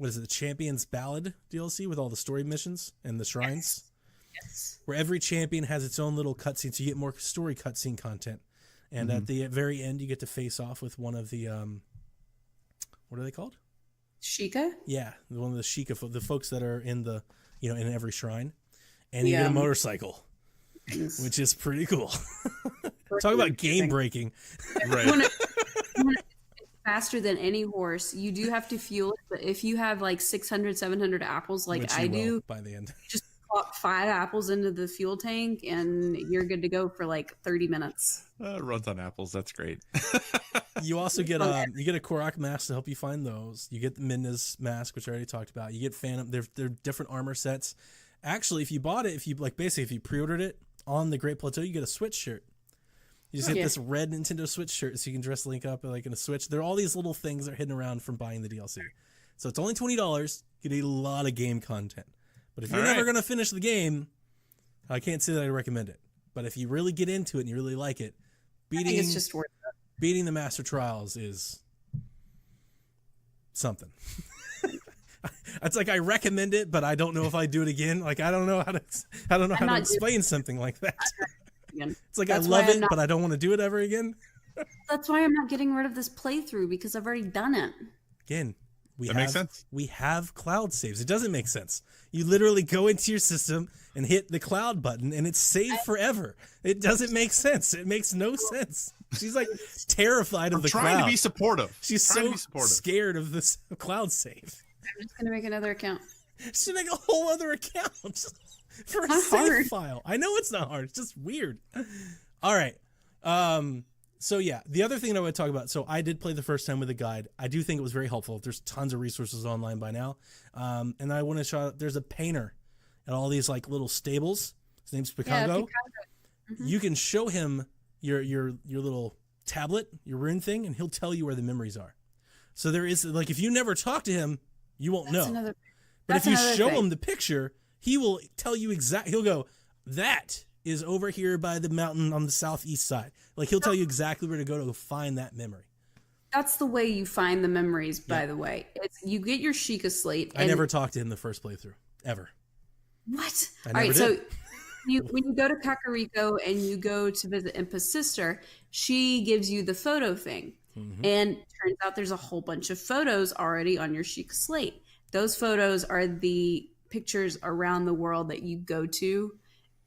the Champion's Ballad DLC with all the story missions and the shrines. Yes. Where every champion has its own little cutscene, so you get more story cutscene content. And at the very end, you get to face off with one of the, what are they called? Sheikah? Yeah, one of the Sheikah, the folks that are in the, in every shrine. And you get a motorcycle, which is pretty cool. Talk about game breaking. Right. Faster than any horse. You do have to fuel it, but if you have 600, 700 apples like I do, by the end, just pop 5 apples into the fuel tank and you're good to go for 30 minutes. Runs on apples. That's great. You also get a Korok mask to help you find those. You get the Midna's mask, which I already talked about. You get Phantom. They're different armor sets. Actually, if you bought it, if you pre-ordered it on the Great Plateau, you get a Switch shirt. You just get this red Nintendo Switch shirt so you can dress Link up in a Switch. There are all these little things that are hidden around from buying the DLC. So it's only $20. You get a lot of game content. But if you're never going to finish the game, I can't say that I recommend it. But if you really get into it and you really like it, it's just worth it. Beating the Master Trials is something. It's I recommend it, but I don't know if I do it again. I don't know how to explain something like that. It's I love it, but I don't want to do it ever again. That's why I'm not getting rid of this playthrough, because I've already done it. Again, makes sense. We have cloud saves. It doesn't make sense. You literally go into your system and hit the cloud button, and it's saved forever. It doesn't make sense. It makes no sense. She's terrified of the cloud. Trying to be supportive. She's so scared of this cloud save. I'm just gonna make another account. She make a whole other account for a save file. I know it's not hard. It's just weird. All right. So yeah, the other thing that I would talk about. So I did play the first time with a guide. I do think it was very helpful. There's tons of resources online by now. And I want to shout out. There's a painter at all these little stables. His name's Picago. Mm-hmm. You can show him your little tablet, your rune thing, and he'll tell you where the memories are. So there is if you never talk to him, you won't know. But if you show him the picture, he will tell you exactly. He'll go, that is over here by the mountain on the southeast side. He'll tell you exactly where to go to find that memory. That's the way you find the memories, by the way. You get your Sheikah slate. I never talked to him the first playthrough, ever. What? All right, so when you go to Kakariko and you go to visit Impa's sister, she gives you the photo thing. Mm-hmm. And it turns out there's a whole bunch of photos already on your Sheikah slate. Those photos are the pictures around the world that you go to,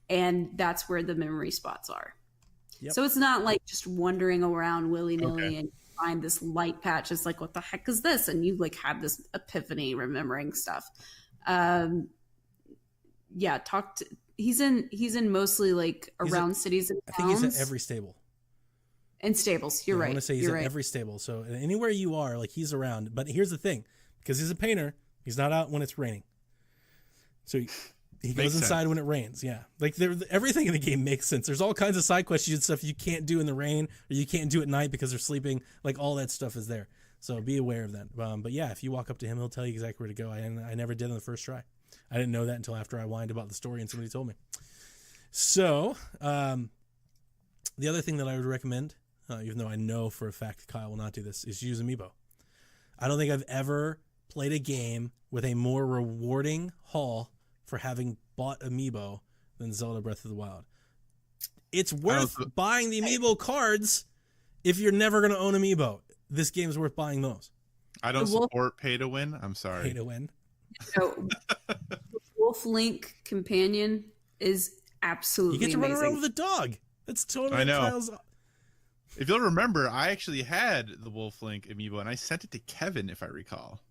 and that's where the memory spots are. Yep. So it's not just wandering around willy-nilly and find this light patch. It's what the heck is this? And you have this epiphany remembering stuff. He's in mostly around cities and towns. I think he's at every stable. And stables, you're right. I want to say he's at every stable. So anywhere you are, he's around. But here's the thing. Because he's a painter, he's not out when it's raining. So he goes inside when it rains. Yeah. Everything in the game makes sense. There's all kinds of side questions and stuff you can't do in the rain, or you can't do at night because they're sleeping. All that stuff is there. So be aware of that. But yeah, if you walk up to him, he'll tell you exactly where to go. I never did on the first try. I didn't know that until after I whined about the story and somebody told me. So the other thing that I would recommend, even though I know for a fact Kyle will not do this, is use Amiibo. I don't think I've ever played a game with a more rewarding haul for having bought Amiibo than Zelda Breath of the Wild. It's worth buying the Amiibo cards if you're never going to own Amiibo. This game is worth buying those. I don't support pay to win. I'm sorry. Pay to win. So, Wolf Link companion is absolutely You get to amazing. run around with a dog. That's totally I know. Kyle's. If you'll remember, I actually had the Wolf Link amiibo, and I sent it to Kevin, if I recall.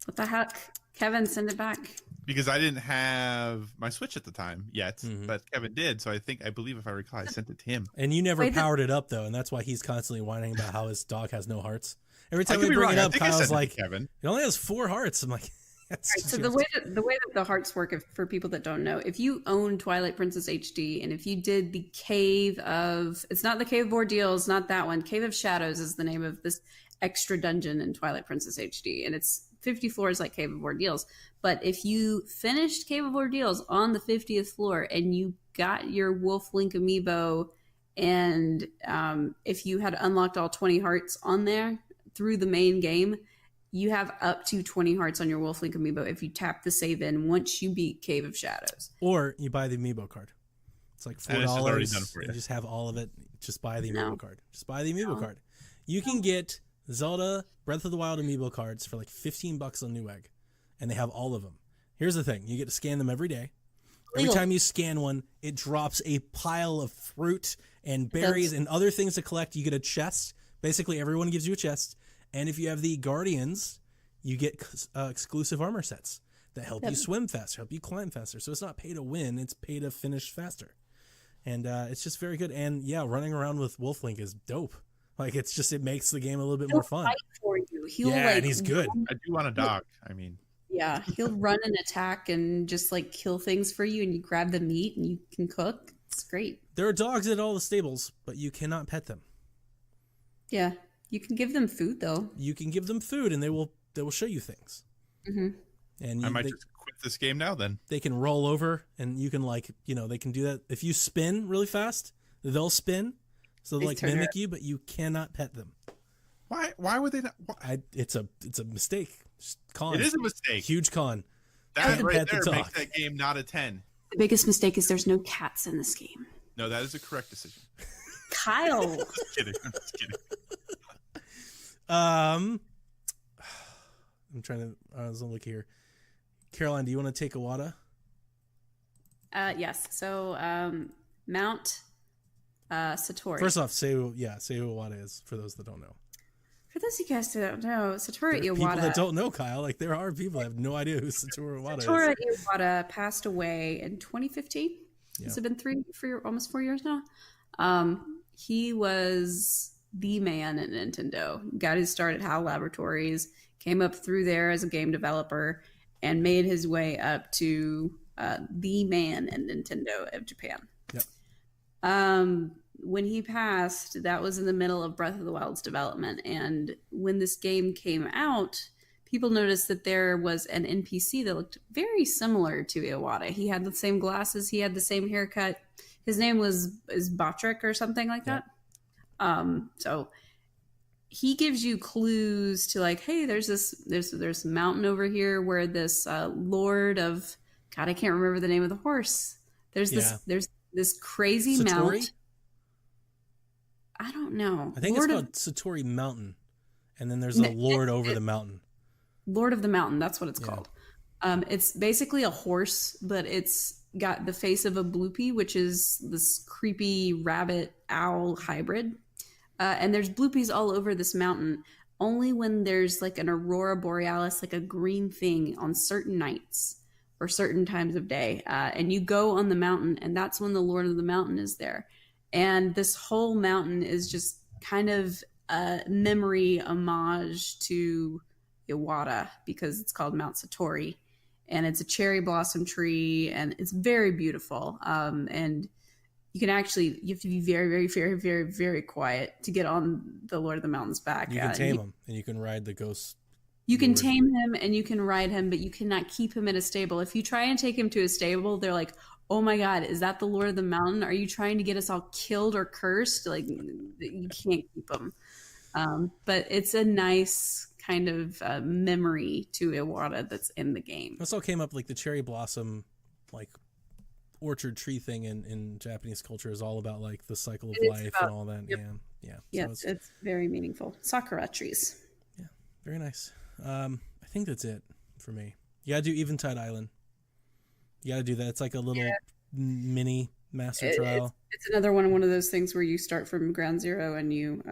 What the heck? Kevin, send it back. Because I didn't have my Switch at the time yet, but Kevin did. So I believe if I recall, I sent it to him. And you never Wait, powered it up, though, and that's why he's constantly whining about how his dog has no hearts. Every time I could we be bring wrong. it I up, think I Kyle's sent it like, to Kevin. it only has 4 hearts. I'm like, that's Right, so the way that the hearts work, for people that don't know, if you own Twilight Princess HD, and if you did the Cave of, it's not the Cave of Ordeals, not that one. Cave of Shadows is the name of this extra dungeon in Twilight Princess HD, and it's 50 floors like Cave of Ordeals. But if you finished Cave of Ordeals on the 50th floor and you got your Wolf Link amiibo, and if you had unlocked all 20 hearts on there through the main game, you have up to 20 hearts on your Wolf Link amiibo if you tap the save in once you beat Cave of Shadows. Or you buy the amiibo card. It's like $4. And it's just already done for you. You just have all of it. Just buy the amiibo card. Just buy the amiibo card. You can get Zelda Breath of the Wild amiibo cards for like $15 on Newegg, and they have all of them. Here's the thing. You get to scan them every day. Every time you scan one, it drops a pile of fruit and berries and other things to collect. You get a chest. Basically, everyone gives you a chest. And if you have the Guardians, you get exclusive armor sets that help you swim faster, help you climb faster. So it's not pay to win, it's pay to finish faster. And it's just very good. And yeah, running around with Wolf Link is dope. Like, it's just, it makes the game a little bit more fun. Fight for you. He'll, and he's good. I do want a dog. I mean, Yeah, he'll run and attack and just like kill things for you, and you grab the meat and you can cook. It's great. There are dogs at all the stables, but you cannot pet them. Yeah, you can give them food though. You can give them food, and they will show you things. Mm-hmm. And I might just quit this game now then. They can roll over, and you can they can do that. If you spin really fast, they'll spin, so they'll like mimic you, but you cannot pet them. Why would they not? It's a mistake. Just con. It is a mistake. Huge con. That right pet the there dog. makes that game not a 10. The biggest mistake is there's no cats in this game. No, that is a correct decision. Kyle. Just kidding. I'm just kidding. I'm trying to. I was gonna look here. Caroline, do you want to take Iwata? Yes. So Mount Satori. First off, say who Iwata is for those that don't know. For those of you guys that don't know, Satoru People Iwata. that don't know, Kyle, like there are people that have no idea who Satoru Iwata Satoru is. Iwata passed away in 2015. Yeah. Has it been almost 4 years now? He was the man at Nintendo. Got his start at HAL Laboratories, came up through there as a game developer, and made his way up to the man at Nintendo of Japan. Yep. When he passed, that was in the middle of Breath of the Wild's development. And when this game came out, people noticed that there was an NPC that looked very similar to Iwata. He had the same glasses, he had the same haircut. His name is Botrick or something like that. So he gives you clues to like, hey, there's a mountain over here where this Lord of God, I can't remember the name of the horse. There's this crazy Satori? mount. I don't know. I think it's called Satori Mountain, and then there's a Lord over the mountain. Lord of the Mountain, that's what it's called. It's basically a horse, but it's got the face of a bloopy, which is this creepy rabbit owl hybrid. And there's bloopies all over this mountain. Only when there's like an aurora borealis, like a green thing on certain nights or certain times of day. And you go on the mountain, and that's when the Lord of the Mountain is there. And this whole mountain is just kind of a memory homage to Iwata because it's called Mount Satori, and it's a cherry blossom tree, and it's very beautiful. And you have to be very, very, very, very, very quiet to get on the Lord of the Mountain's back. You can tame him, and you can ride the ghost. You can tame him and you can ride him, but you cannot keep him in a stable. If you try and take him to a stable, they're like, oh my God, is that the Lord of the Mountain? Are you trying to get us all killed or cursed? Like, you can't keep him. But it's a nice kind of memory to Iwata that's in the game. This all came up like the cherry blossom, like orchard tree thing in Japanese culture is all about like the cycle of life and all that. Yep. Yeah. Yes, So it's very meaningful. Sakura trees. yeah, very nice. I think that's it for me. You gotta do Eventide Island. You gotta do that. It's like a little mini master trial. It's another one of those things where you start from ground zero and you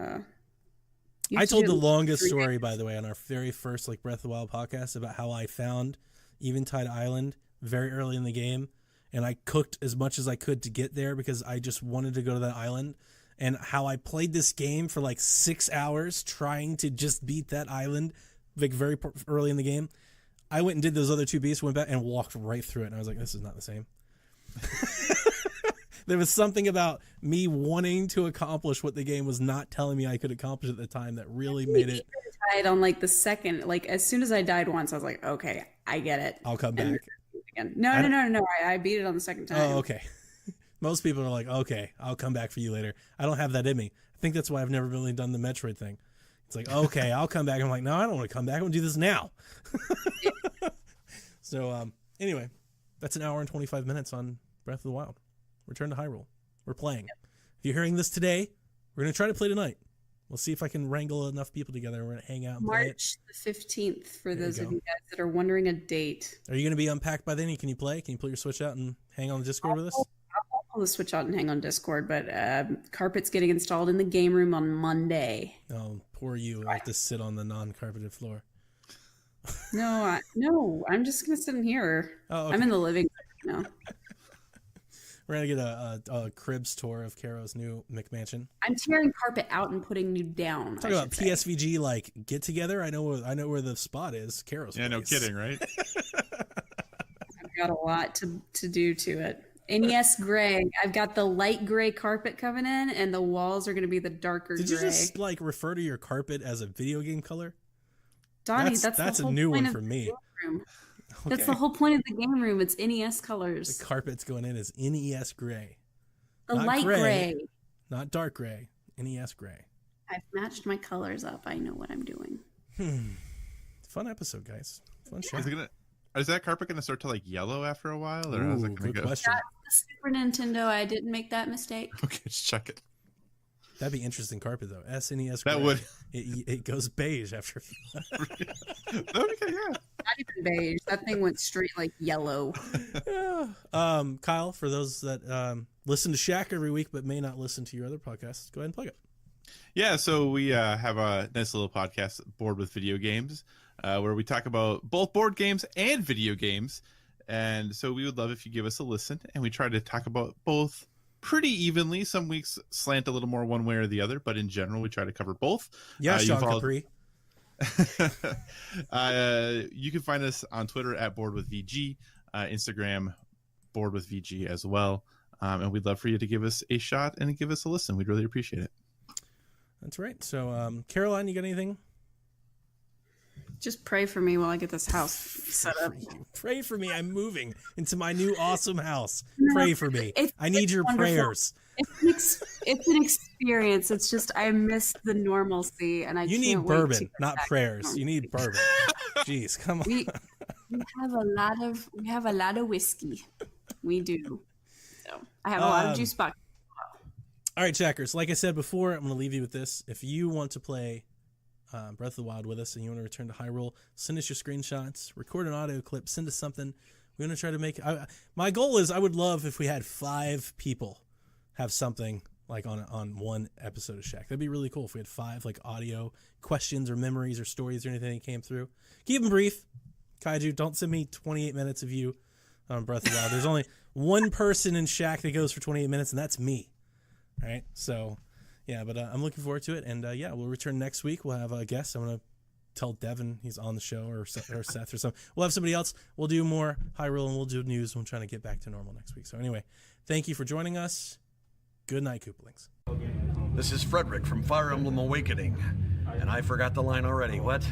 I told the longest 3 story, days. by the way, on our very first like Breath of the Wild podcast about how I found Eventide Island very early in the game, and I cooked as much as I could to get there because I just wanted to go to that island, and how I played this game for like 6 hours trying to just beat that island like very early in the game. I went and did those other 2 beasts, went back and walked right through it, and I was like, this is not the same. There was something about me wanting to accomplish what the game was not telling me I could accomplish at the time that really made it. Died on like the second, like as soon as I died once, I was like, okay, I get it. I'll come And back. again. No. I beat it on the second time. Oh, okay. Most people are like, okay, I'll come back for you later. I don't have that in me. I think that's why I've never really done the Metroid thing. It's like, okay, I'll come back. I'm like, no, I don't want to come back. I want to do this now. So, anyway, that's an hour and 25 minutes on Breath of the Wild. Return to Hyrule. We're playing. If you're hearing this today, we're going to try to play tonight. We'll see if I can wrangle enough people together. We're going to hang out and play it. March the 15th for There you those of go. you guys that are wondering a date. Are you going to be unpacked by then? Can you play? Can you pull your Switch out and hang on the Discord with us? I'll pull the Switch out and hang on Discord, but carpet's getting installed in the game room on Monday. Oh, poor you. I have to sit on the non-carpeted floor. No, I'm just going to sit in here. Oh, okay. I'm in the living room now. We're going to get a cribs tour of Caro's new McMansion. I'm tearing carpet out and putting new down. Talk about PSVG like get together. I know where the spot is. Caro's. Yeah, no place. kidding, right? I've got a lot to do to it. NES gray. I've got the light gray carpet coming in, and the walls are going to be the darker Did gray. you just like refer to your carpet as a video game color? Donnie, that's the a whole new point one of for the me. game room. Okay. That's the whole point of the game room. It's NES colors. The carpet's going in as NES gray. The Not light gray. Not dark gray. NES gray. I've matched my colors up. I know what I'm doing. Fun episode, guys. Fun show. Is that carpet gonna start to like yellow after a while, or how's Ooh, it gonna good go? question. That's the Super Nintendo. I didn't make that mistake. Okay, just check it. That'd be interesting carpet though. SNES. That gray. would. It goes beige after. Okay, yeah. Not even beige. That thing went straight like yellow. Yeah. Kyle, for those that listen to Shaq every week but may not listen to your other podcasts, go ahead and plug it. Yeah, so we have a nice little podcast, Board with Video Games, where we talk about both board games and video games. And so we would love if you give us a listen, and we try to talk about both pretty evenly. Some weeks slant a little more one way or the other, but in general, we try to cover both. Yeah, Sean Capri. You can find us on Twitter at Board with VG, Instagram Board with VG as well. And we'd love for you to give us a shot and give us a listen. We'd really appreciate it. That's right. So, Caroline, you got anything? Just pray for me while I get this house set up. Pray for me. I'm moving into my new awesome house. Pray for me. I need your wonderful. prayers. It's an experience. It's just I miss the normalcy, and You need bourbon, not prayers. You need bourbon. Jeez, come on. We have a lot of whiskey. We do. So I have a lot of juice box. All right, Checkers. Like I said before, I'm going to leave you with this. If you want to play Breath of the Wild with us and you want to return to Hyrule, send us your screenshots, record an audio clip, send us something. We want to try to make my goal is I would love if we had 5 people have something like on one episode of Shack. That'd be really cool if we had 5 like audio questions or memories or stories or anything that came through. Keep them brief. Kaiju, don't send me 28 minutes of you on Breath of the Wild. There's only one person in Shack that goes for 28 minutes, and that's me. All right, so yeah, but I'm looking forward to it, and yeah, we'll return next week. We'll have a guest. I'm gonna tell Devin he's on the show, or Seth or something. We'll have somebody else. We'll do more Hyrule, and we'll do news. We're trying to get back to normal next week. So anyway, thank you for joining us. Good night, Koopalings. This is Frederick from Fire Emblem Awakening, and I forgot the line already. What?